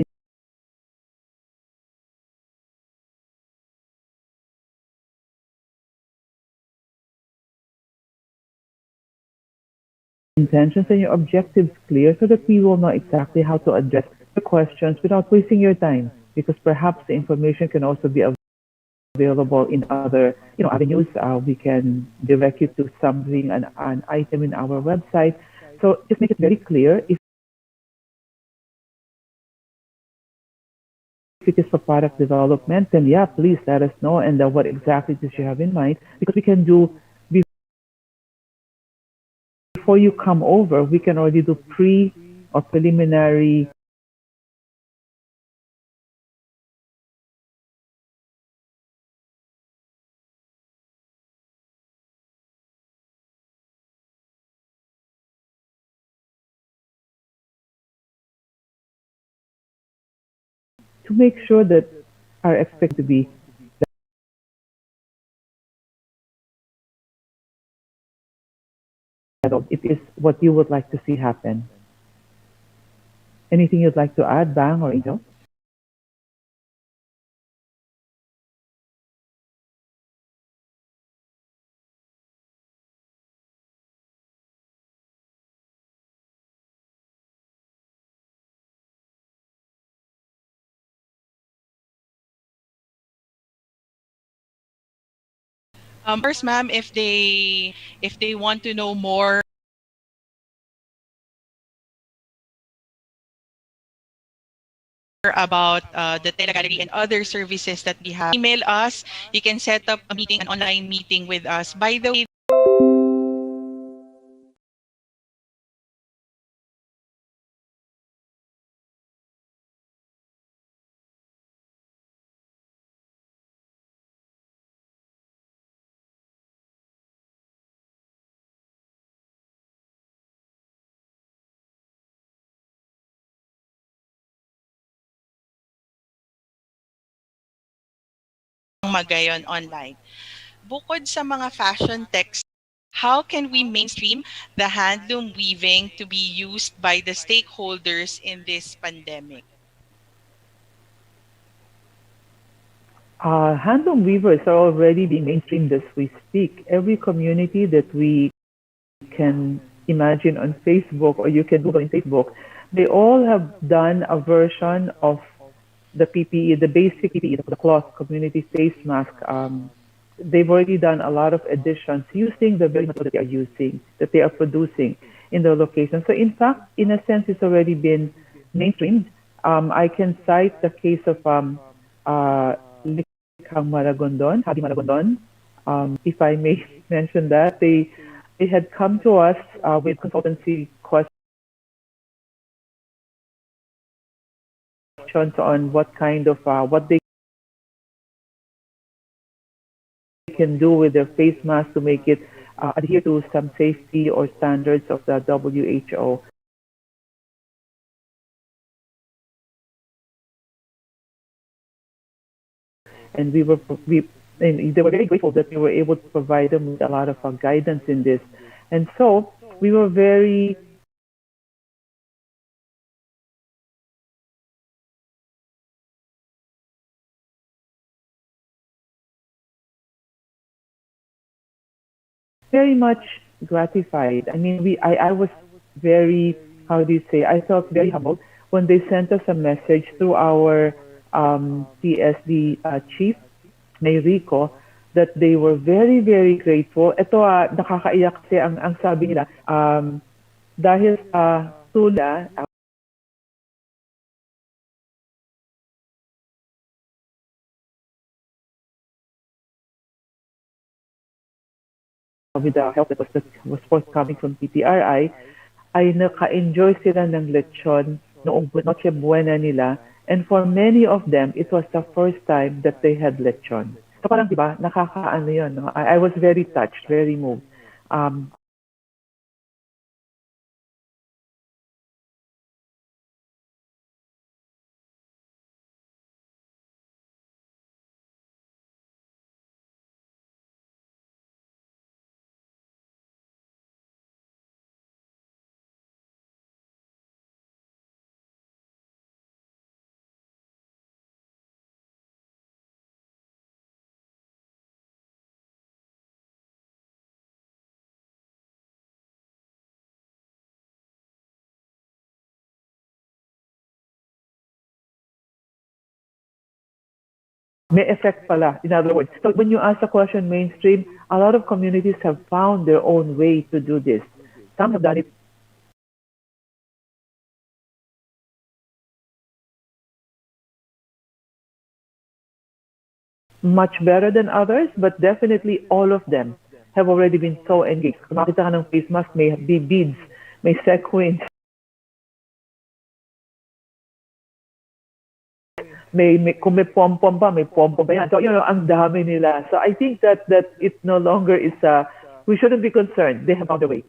intentions and your objectives clear so that we will know exactly how to address the questions without wasting your time, because perhaps the information can also be available in other avenues. We can direct you to something, an item in our website. So just make it very clear. If it is for product development, then yeah, please let us know and what exactly does you have in mind, because we can do before you come over, we can already do pre or preliminary to make sure that are expected to be it is what you would like to see happen. Anything you'd like to add, Bang or Angel? First, ma'am, if they want to know more about the Tela Gallery and other services that we have, email us. You can set up a meeting, an online meeting with us. By the way, Magayon online. Bukod sa mga fashion texts, how can we mainstream the handloom weaving to be used by the stakeholders in this pandemic? Handloom weavers are already being mainstreamed as we speak. Every community that we can imagine on Facebook or you can Google in Facebook, they all have done a version of the PPE, the basic PPE, the cloth community face mask. They've already done a lot of editions using the very material that they are using, that they are producing in their location. So in fact, in a sense, it's already been mainstreamed. I can cite the case of Likhang Maragondon, Hadi Maragondon. If I may mention that, they had come to us with consultancy questions on what kind of what they can do with their face mask to make it adhere to some safety or standards of the WHO. And they were very grateful that we were able to provide them with a lot of guidance in this. And so we were very much gratified. I mean, I was very, how do you say, I felt very humbled when they sent us a message through our TSD chief, Rico, that they were very, very grateful. Ito, nakakaiyak kasi ang sabi nila, dahil sa tula, with the help that was forthcoming from PTRI, ay naka-enjoy sila ng lechon noong Noche Buena nila. And for many of them, it was the first time that they had lechon. So parang diba, nakakaano yun. No? I was very touched, very moved. May effect pala, in other words. So when you ask the question mainstream, a lot of communities have found their own way to do this. Some have done it much better than others, but definitely all of them have already been so engaged. Kung makita ka ng face mask, may beads, may sequins, kung may pom-pom pa, may pom-pom pa yan. So, ang dami nila. So, I think that it no longer is, we shouldn't be concerned. They have found a way.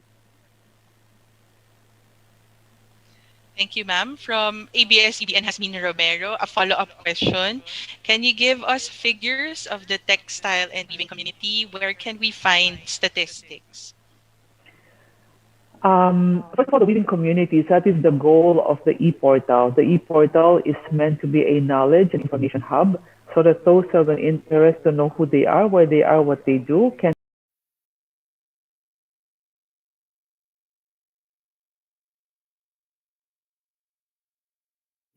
Thank you, ma'am. From ABS-CBN Hasmin Romero, a follow-up question. Can you give us figures of the textile and weaving community? Where can we find statistics? First of all, the weaving communities, that is the goal of the e-portal. The e-portal is meant to be a knowledge and information hub so that those who have an interest to know who they are, where they are, what they do, can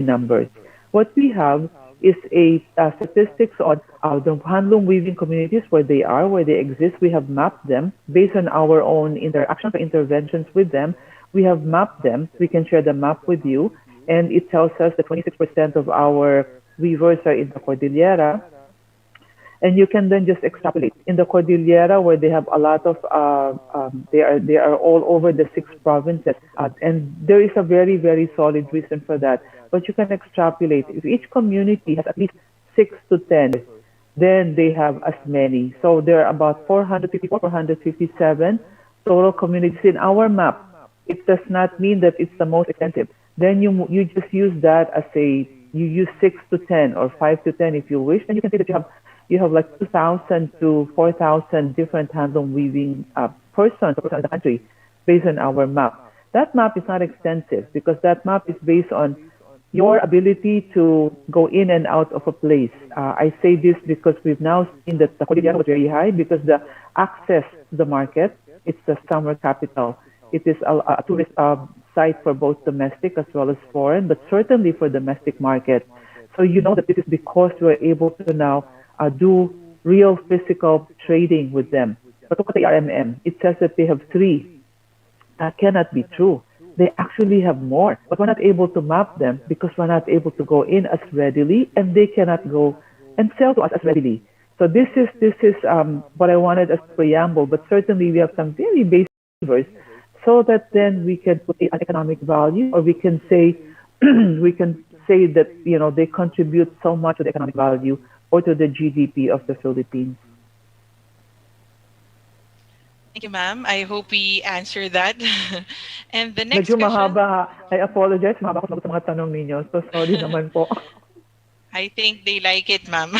numbers. What we have is a statistics on the handloom weaving communities, where they are, where they exist. We have mapped them based on our own interactions or interventions with them. We have mapped them. We can share the map with you, and it tells us that 26% of our weavers are in the Cordillera. And you can then just extrapolate in the Cordillera, where they have a lot of they are all over the 6 provinces, and there is a very, very solid reason for that. But you can extrapolate. If each community has at least 6 to 10, then they have as many. So there are about 454, 457 total communities in our map. It does not mean that it's the most extensive. Then you just use that as you use 6 to 10 or 5 to 10 if you wish, and you can say that you have like 2,000 to 4,000 different handloom weaving persons across the country based on our map. That map is not extensive because that map is based on your ability to go in and out of a place. I say this because we've now seen that the Cordillera was very high because the access to the market, it's the summer capital. It is a tourist site for both domestic as well as foreign, but certainly for domestic market. So you know that this is because we're able to now do real physical trading with them. But look at the RMM. It says that they have three. That cannot be true. They actually have more, but we're not able to map them because we're not able to go in as readily, and they cannot go and sell to us as readily. So this is what I wanted as preamble, but certainly we have some very basic levers so that then we can put an economic value, or we can say that they contribute so much to the economic value or to the GDP of the Philippines. Thank you, ma'am. I hope we answer that. And the next Medyo question, mahaba. I apologize. Mahaba ko sa mga tanong ninyo. So sorry naman po. I think they like it, ma'am.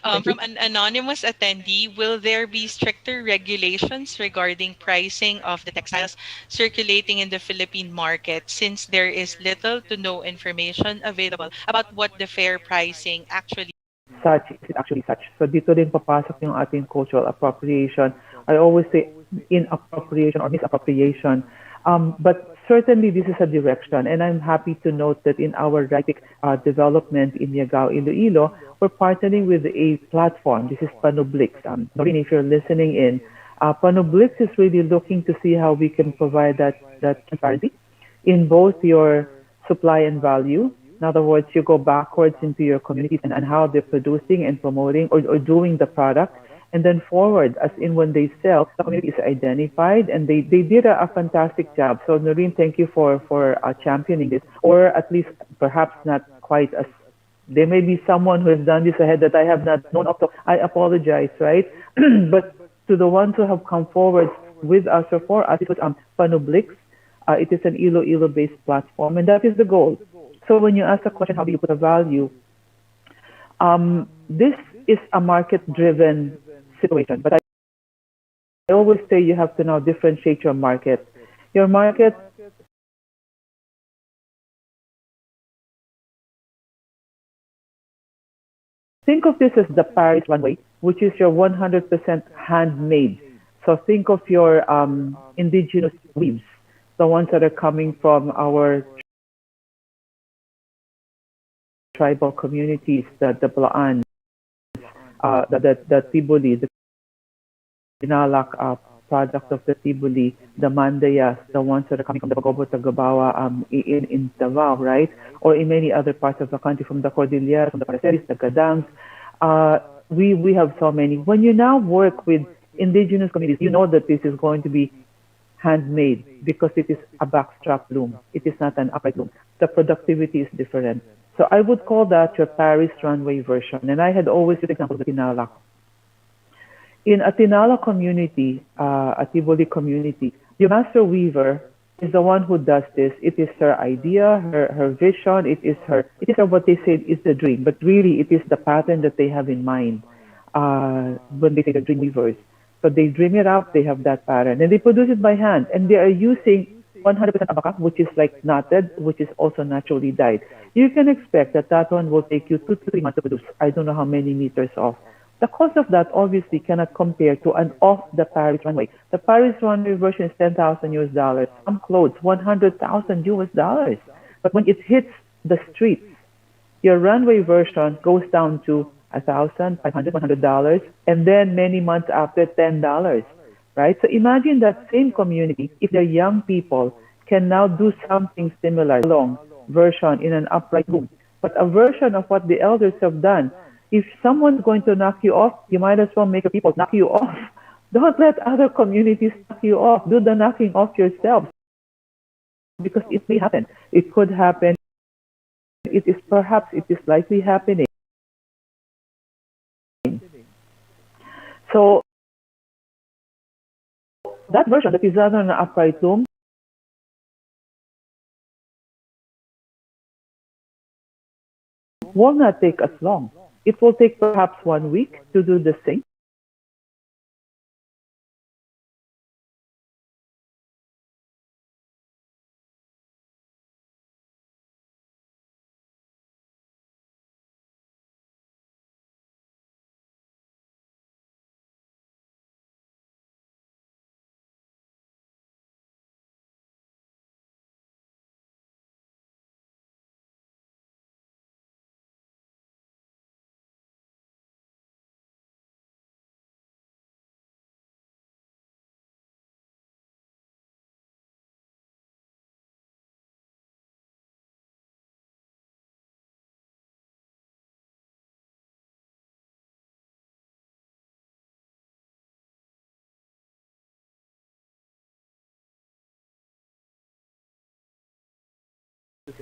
From an anonymous attendee, will there be stricter regulations regarding pricing of the textiles circulating in the Philippine market, since there is little to no information available about what the fair pricing actually Such, is it actually such? So dito din papasok yung ating cultural appropriation. I always say inappropriation or misappropriation. But certainly this is a direction, and I'm happy to note that in our writing development in Yagao, Iloilo, we're partnering with a platform. This is Panoblix. Noreen, if you're listening in, Panoblix is really looking to see how we can provide that transparency in both your supply and value. In other words, you go backwards into your communities and how they're producing and promoting or doing the product, and then forward, as in when they sell, the community is identified, and they did a fantastic job. So Noreen, thank you for championing this, or at least perhaps not quite as, there may be someone who has done this ahead that I have not known of, so I apologize, right? But to the ones who have come forward with us or for us, it was Panoblix. It is an Iloilo-based platform, and that is the goal. So when you ask the question, how do you put a value? This is a market-driven situation, but I always say you have to now differentiate your market. Your market, think of this as the Paris runway, which is your 100% handmade. So think of your indigenous weaves, the ones that are coming from our tribal communities, the Blaan, the Tibuli, the Binalak product of the Tibuli, the Mandayas, the ones that are coming from the Bagobo Tagabawa in Davao, right? Or in many other parts of the country, from the Cordillera, from the Paracelis, the Gadangs. We have so many. When you now work with indigenous communities, you know that this is going to be handmade because it is a backstrap loom. It is not an upright loom. The productivity is different. So I would call that your Paris runway version. And I had always used the example of the Tinala. In a Tinala community, a Tiboli community, the master weaver is the one who does this. It is her idea, her vision. It is her what they say is the dream. But really, it is the pattern that they have in mind when they say the dream weavers. So they dream it up. They have that pattern, and they produce it by hand. And they are using 100% abaca, which is like knotted, which is also naturally dyed. You can expect that one will take you 2 to 3 months to produce. I don't know how many meters off. The cost of that obviously cannot compare to an off the Paris runway. The Paris runway version is $10,000. Some clothes, $100,000. But when it hits the streets, your runway version goes down to $1,000, $500, $100, and then many months after, $10. Right? So imagine that same community, if they're young people, can now do something similar, long version in an upright loom, but a version of what the elders have done. If someone's going to knock you off, you might as well make the people knock you off. Don't let other communities knock you off. Do the knocking off yourself, because it may happen. It could happen. It is likely happening. So that version that is done on an upright loom will not take as long. It will take perhaps 1 week to do the same.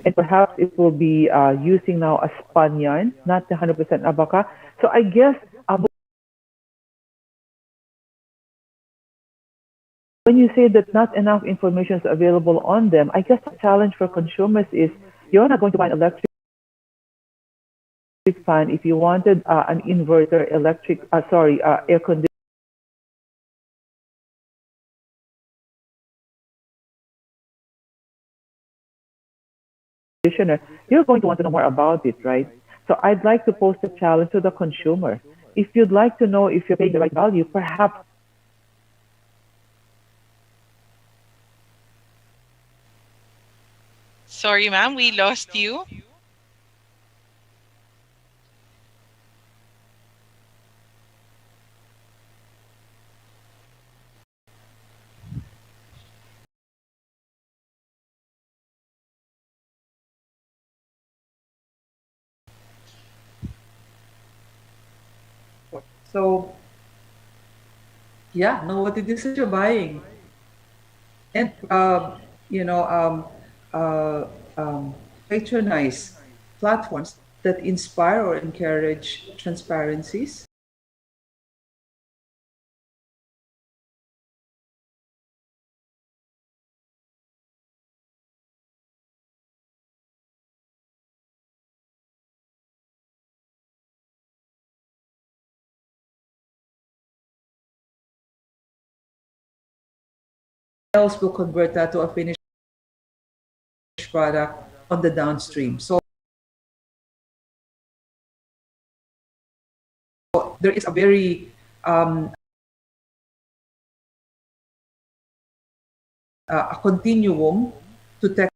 and perhaps it will be using now a spun yarn, not the 100% abaca. So I guess when you say that not enough information is available on them, I guess the challenge for consumers is you're not going to buy an electric fan if you wanted an inverter, air conditioner. You're going to want to know more about it, right? So I'd like to pose a challenge to the consumer. If you'd like to know if you're paying the right value, perhaps. Sorry, ma'am, we lost you. So, yeah, know what it is that you're buying. And, you know, patronize platforms that inspire or encourage transparencies. Else will convert that to a finished product on the downstream. So there is a very a continuum to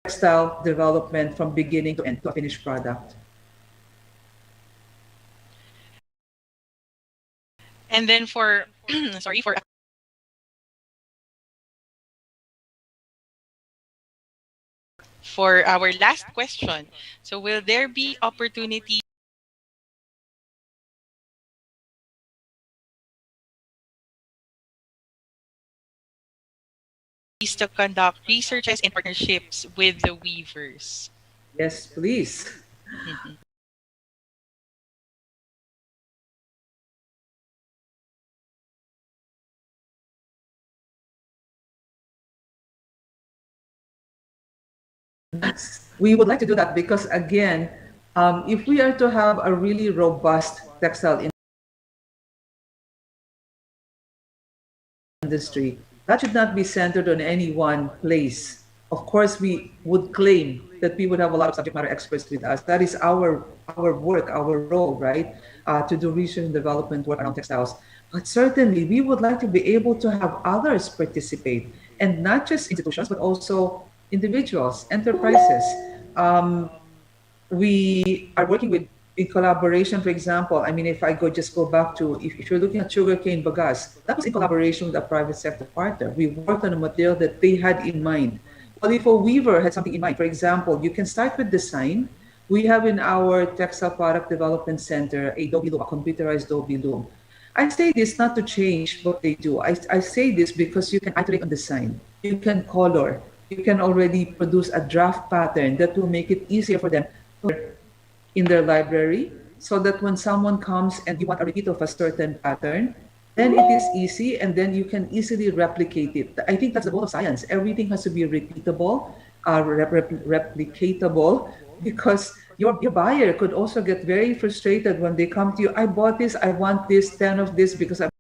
textile development from beginning to end to a finished product. And then for sorry, for our last question. So will there be opportunities to conduct researches and partnerships with the weavers? Yes, please. We would like to do that because, again, if we are to have a really robust textile industry, that should not be centered on any one place. Of course, we would claim that we would have a lot of subject matter experts with us. That is our work, our role, right? To do research and development work around textiles. But certainly, we would like to be able to have others participate, and not just institutions, but also individuals, enterprises. We are working with in collaboration, for example, I mean, if I go back to, if you're looking at sugarcane bagasse, that was in collaboration with a private sector partner. We worked on a material that they had in mind. Well, if a weaver had something in mind, for example, you can start with design. We have in our Textile Product Development Center a Dobby loom, a computerized Dobby loom. I say this not to change what they do. I say this because you can iterate on design. You can color. You can already produce a draft pattern that will make it easier for them in their library, so that when someone comes and you want a repeat of a certain pattern, then it is easy and then you can easily replicate it. I think that's the goal of science. Everything has to be repeatable, replicatable, because your buyer could also get very frustrated when they come to you. I bought this, I want this, 10 of this because I'm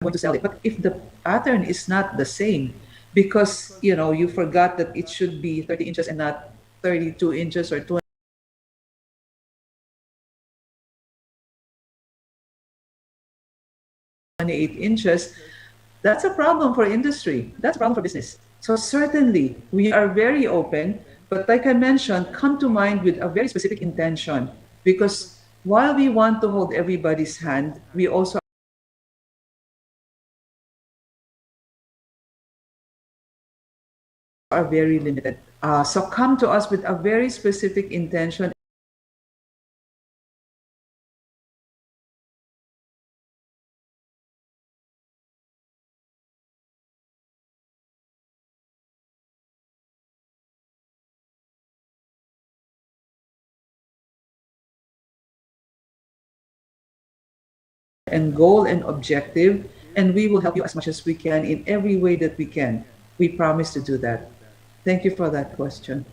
going to sell it. But if the pattern is not the same, because you forgot that it should be 30 inches and not 32 inches or 28 inches, that's a problem for industry. That's a problem for business. So certainly we are very open, but like I mentioned, come to mind with a very specific intention, because while we want to hold everybody's hand, we also are very limited. So come to us with a very specific intention and goal and objective, and we will help you as much as we can in every way that we can. We promise to do that. Thank you for that question.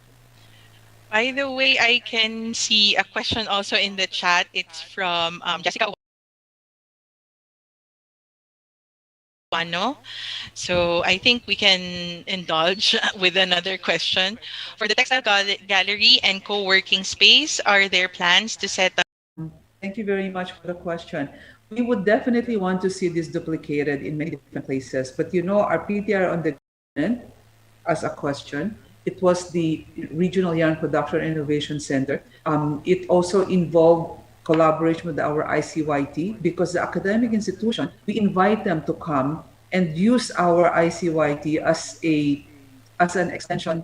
By the way, I can see a question also in the chat. It's from Jessica Wano. So I think we can indulge with another question. For the Textile Gallery and co-working space, are there plans to set up? Thank you very much for the question. We would definitely want to see this duplicated in many different places, but you know, our PTR on the as a question, it was the Regional Yarn Production and Innovation Center. It also involved collaboration with our ICYT because the academic institution, we invite them to come and use our ICYT as an extension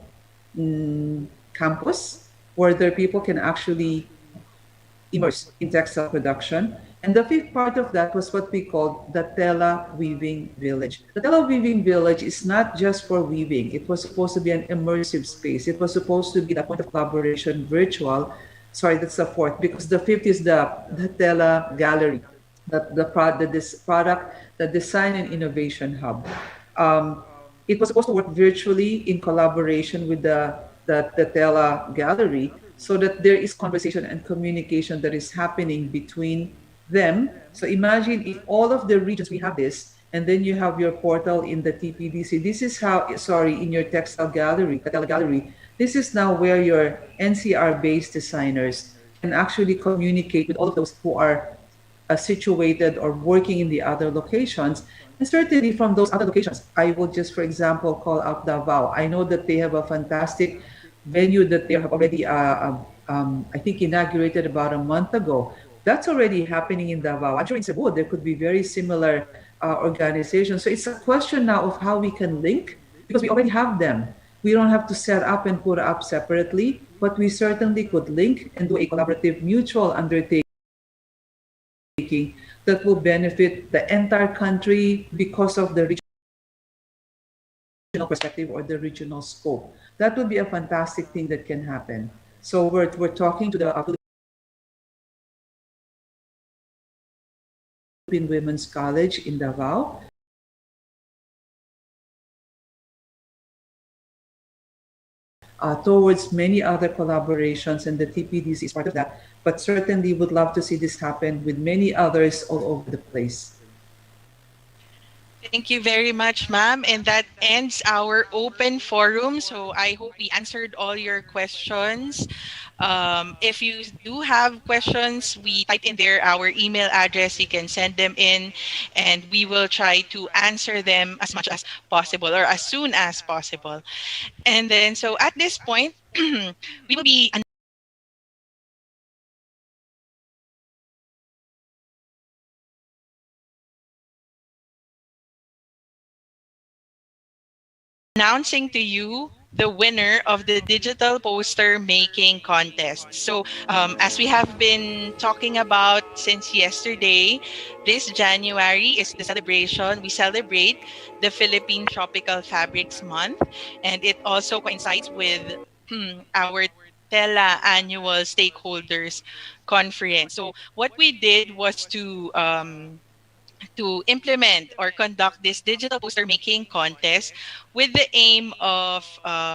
campus where their people can actually immerse in textile production. And the fifth part of that was what we called the Tela Weaving Village. The Tela Weaving Village is not just for weaving. It was supposed to be an immersive space. It was supposed to be the point of collaboration virtual. Sorry, that's the fourth, because the fifth is the Tela Gallery, this product, the Design and Innovation Hub. It was supposed to work virtually in collaboration with the Tela Gallery, so that there is conversation and communication that is happening between them. So imagine if all of the regions we have this, and then you have your portal in the TPDC. This is how, sorry, in your textile gallery, Tela Gallery, this is now where your NCR-based designers can actually communicate with all of those who are situated or working in the other locations. And certainly from those other locations, I will just, for example, call out Davao. I know that they have a fantastic venue that they have already, I think, inaugurated about a month ago. That's already happening in Davao. I'm sure in Cebu, there could be very similar organizations. So it's a question now of how we can link, because we already have them. We don't have to set up and put up separately, but we certainly could link and do a collaborative mutual undertaking that will benefit the entire country because of the regional perspective or the regional scope. That would be a fantastic thing that can happen. So we're talking to the Philippine Women's College in Davao. Towards many other collaborations, and the TPDC is part of that, but certainly would love to see this happen with many others all over the place. Thank you very much, ma'am. And that ends our open forum. So I hope we answered all your questions. If you do have questions, we typed in there our email address. You can send them in, and we will try to answer them as much as possible or as soon as possible. And then, so at this point, we will be announcing to you the winner of the digital poster making contest. So as we have been talking about since yesterday, this January is the celebration. We celebrate the Philippine Tropical Fabrics Month, and it also coincides with our TELA annual stakeholders conference. So what we did was to implement or conduct this digital poster making contest with the aim of,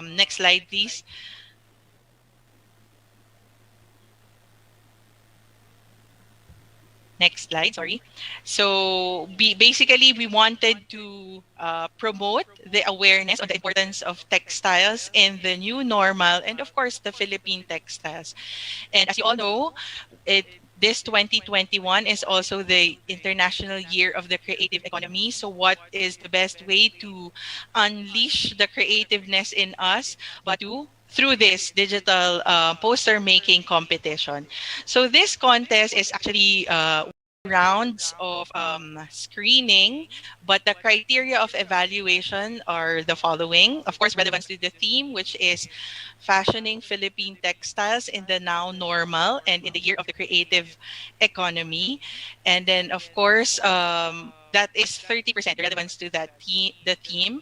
next slide please. Next slide, sorry. So basically, we wanted to promote the awareness on the importance of textiles in the new normal, and of course, the Philippine textiles. And as you all know, this 2021 is also the International Year of the Creative Economy. So what is the best way to unleash the creativeness in us but through this digital poster making competition? So this contest is actually rounds of screening, but the criteria of evaluation are the following. Of course, relevance to the theme, which is fashioning Philippine textiles in the now normal and in the year of the creative economy. And then, of course, that is 30%, the relevance to the theme.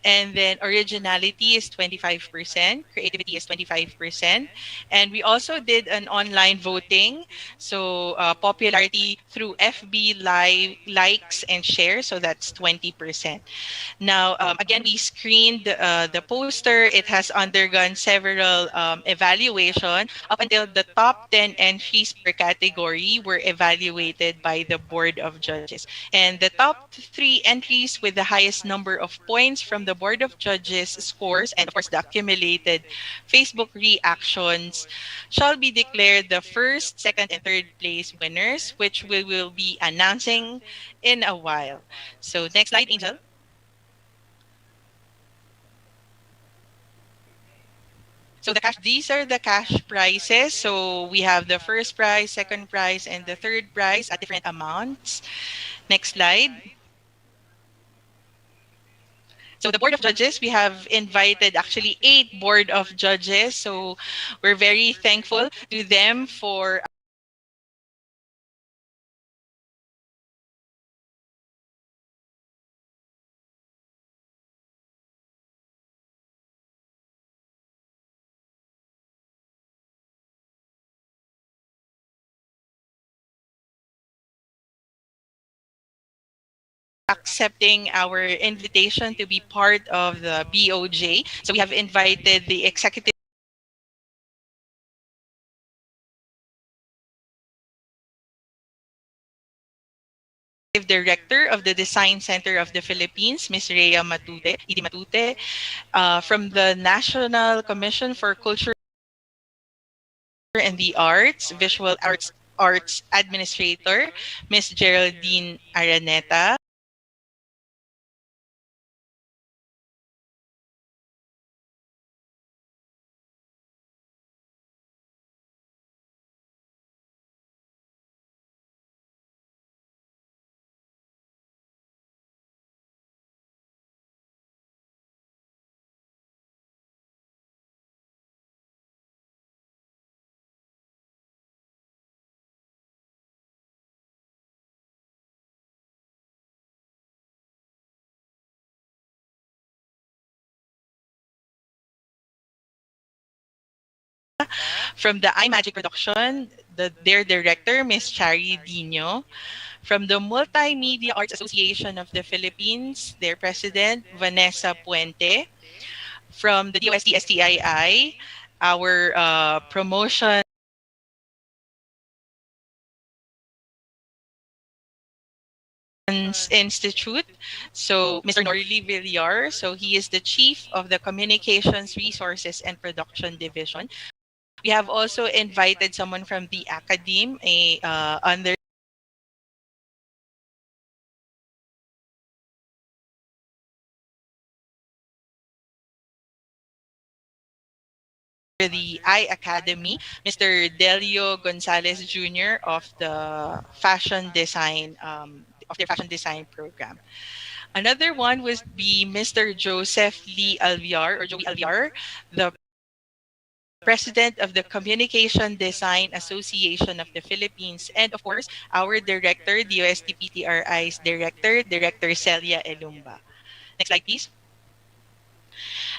And then originality is 25%, creativity is 25%. And we also did an online voting. So popularity through FB likes and shares. So that's 20%. Now, again, we screened the poster. It has undergone several evaluation up until the top 10 entries per category were evaluated by the Board of Judges. And the top three entries with the highest number of points from the Board of Judges scores, and of course the accumulated Facebook reactions, shall be declared the first, second, and third place winners, which we will be announcing in a while. So next slide, Angel. So these are the cash prizes. So we have the first prize, second prize, and the third prize at different amounts. Next slide. So the Board of Judges, we have invited actually 8 Board of Judges. So we're very thankful to them for accepting our invitation to be part of the BOJ. So we have invited the executive director of the Design Center of the Philippines, Ms. Rhea Matute, Idi Matute, from the National Commission for Culture and the Arts, Visual Arts Administrator, Ms. Geraldine Araneta, from the iMagic Production, their director, Ms. Chari Dino, from the Multimedia Arts Association of the Philippines, their president, Vanessa Puente, from the DOST-STII, our promotion Institute. So Mr. Norley Villar, so he is the chief of the Communications Resources and Production Division. We have also invited someone from the academe, under the I Academy, Mr. Delio Gonzalez Jr. of the fashion design of their fashion design program. Another one would be Mr. Joseph Lee Alviar or Joey Alviar, the president of the Communication Design Association of the Philippines, and of course, our director, DOST-PTRI's director, Director Celia Elumba. Next slide, please.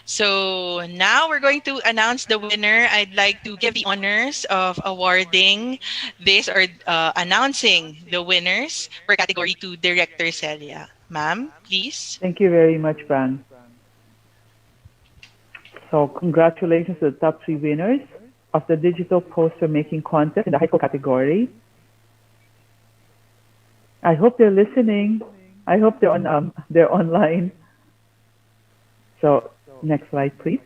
So now we're going to announce the winner. I'd like to give the honors of awarding this or announcing the winners for category 2, Director Celia. Ma'am, please. Thank you very much, Bang. So congratulations to the top 3 winners of the digital poster making contest in the high school category. I hope they're listening. I hope they're online. So next slide, please.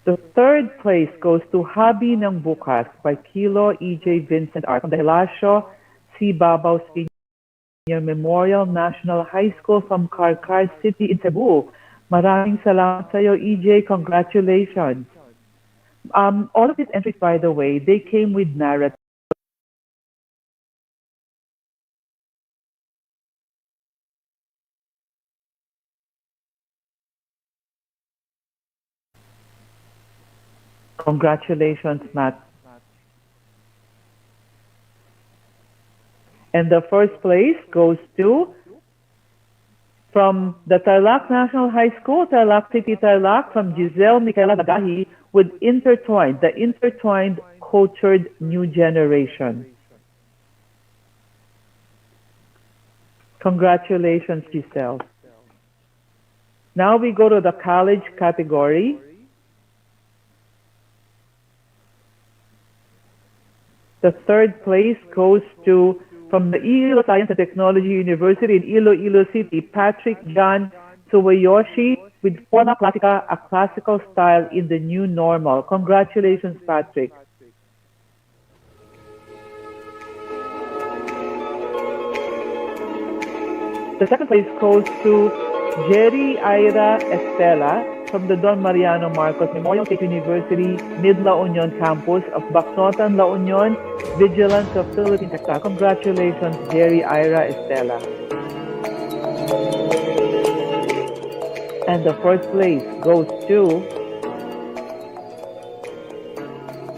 The third place goes to Habi ng Bukas by Kilo E.J. Vincent R. from the Hilasio C. Babaw Senior Memorial National High School from Carcar City in Cebu. Maraming salamat sa iyo, EJ. Congratulations. All of these entries, by the way, they came with narrative. Congratulations, Matt. And the first place goes to from the Tarlac National High School, Tarlac City, Tarlac, from Giselle Michaela Nagahi with Intertwined, the Intertwined Cultured New Generation. Congratulations, Giselle. Now we go to the college category. The third place goes to, from the Iloilo Science and Technology University in Iloilo City, Patrick John Tsuwayoshi with Forma Classica, a classical style in the new normal. Congratulations, Patrick. The second place goes to Jerry Ira Estela from the Don Mariano Marcos Memorial State University, Mid-La Union campus of Bacnotan, La Union, Vigilance of Philippine Textile. Congratulations, Jerry Ira Estela. And the first place goes to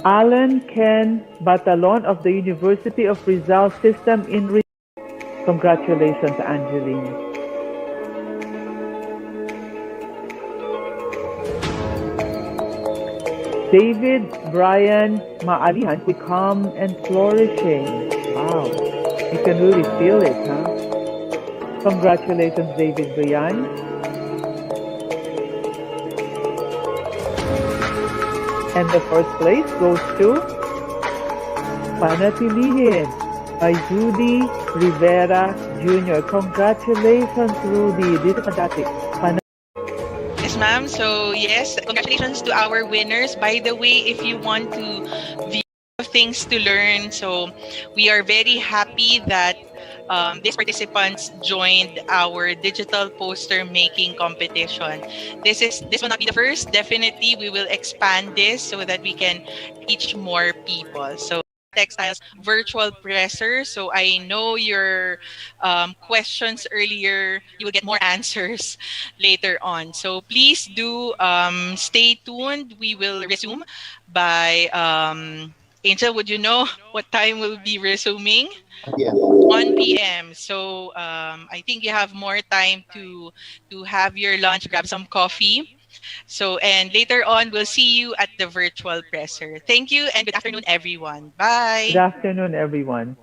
Alan Ken Batalon of the University of Rizal System in Rizal. Congratulations, Angeline. David Brian Maalihan with Calm and Flourishing. Wow, you can really feel it, huh? Congratulations, David Brian. And the first place goes to Panatilihin by Judy Rivera Jr. Congratulations, Rudy. This is fantastic. Yes, ma'am. So, yes, congratulations to our winners. By the way, if you want to view things to learn, so we are very happy that these participants joined our digital poster making competition. This will not be the first. Definitely, we will expand this so that we can reach more people. So, Textiles virtual presser. So I know your questions earlier, you will get more answers later on. So please do stay tuned. We will resume by Angel, would you know what time we'll be resuming? Yeah. 1 p.m. So I think you have more time to have your lunch, grab some coffee. So, and later on, we'll see you at the virtual presser. Thank you and good afternoon, everyone. Bye. Good afternoon, everyone.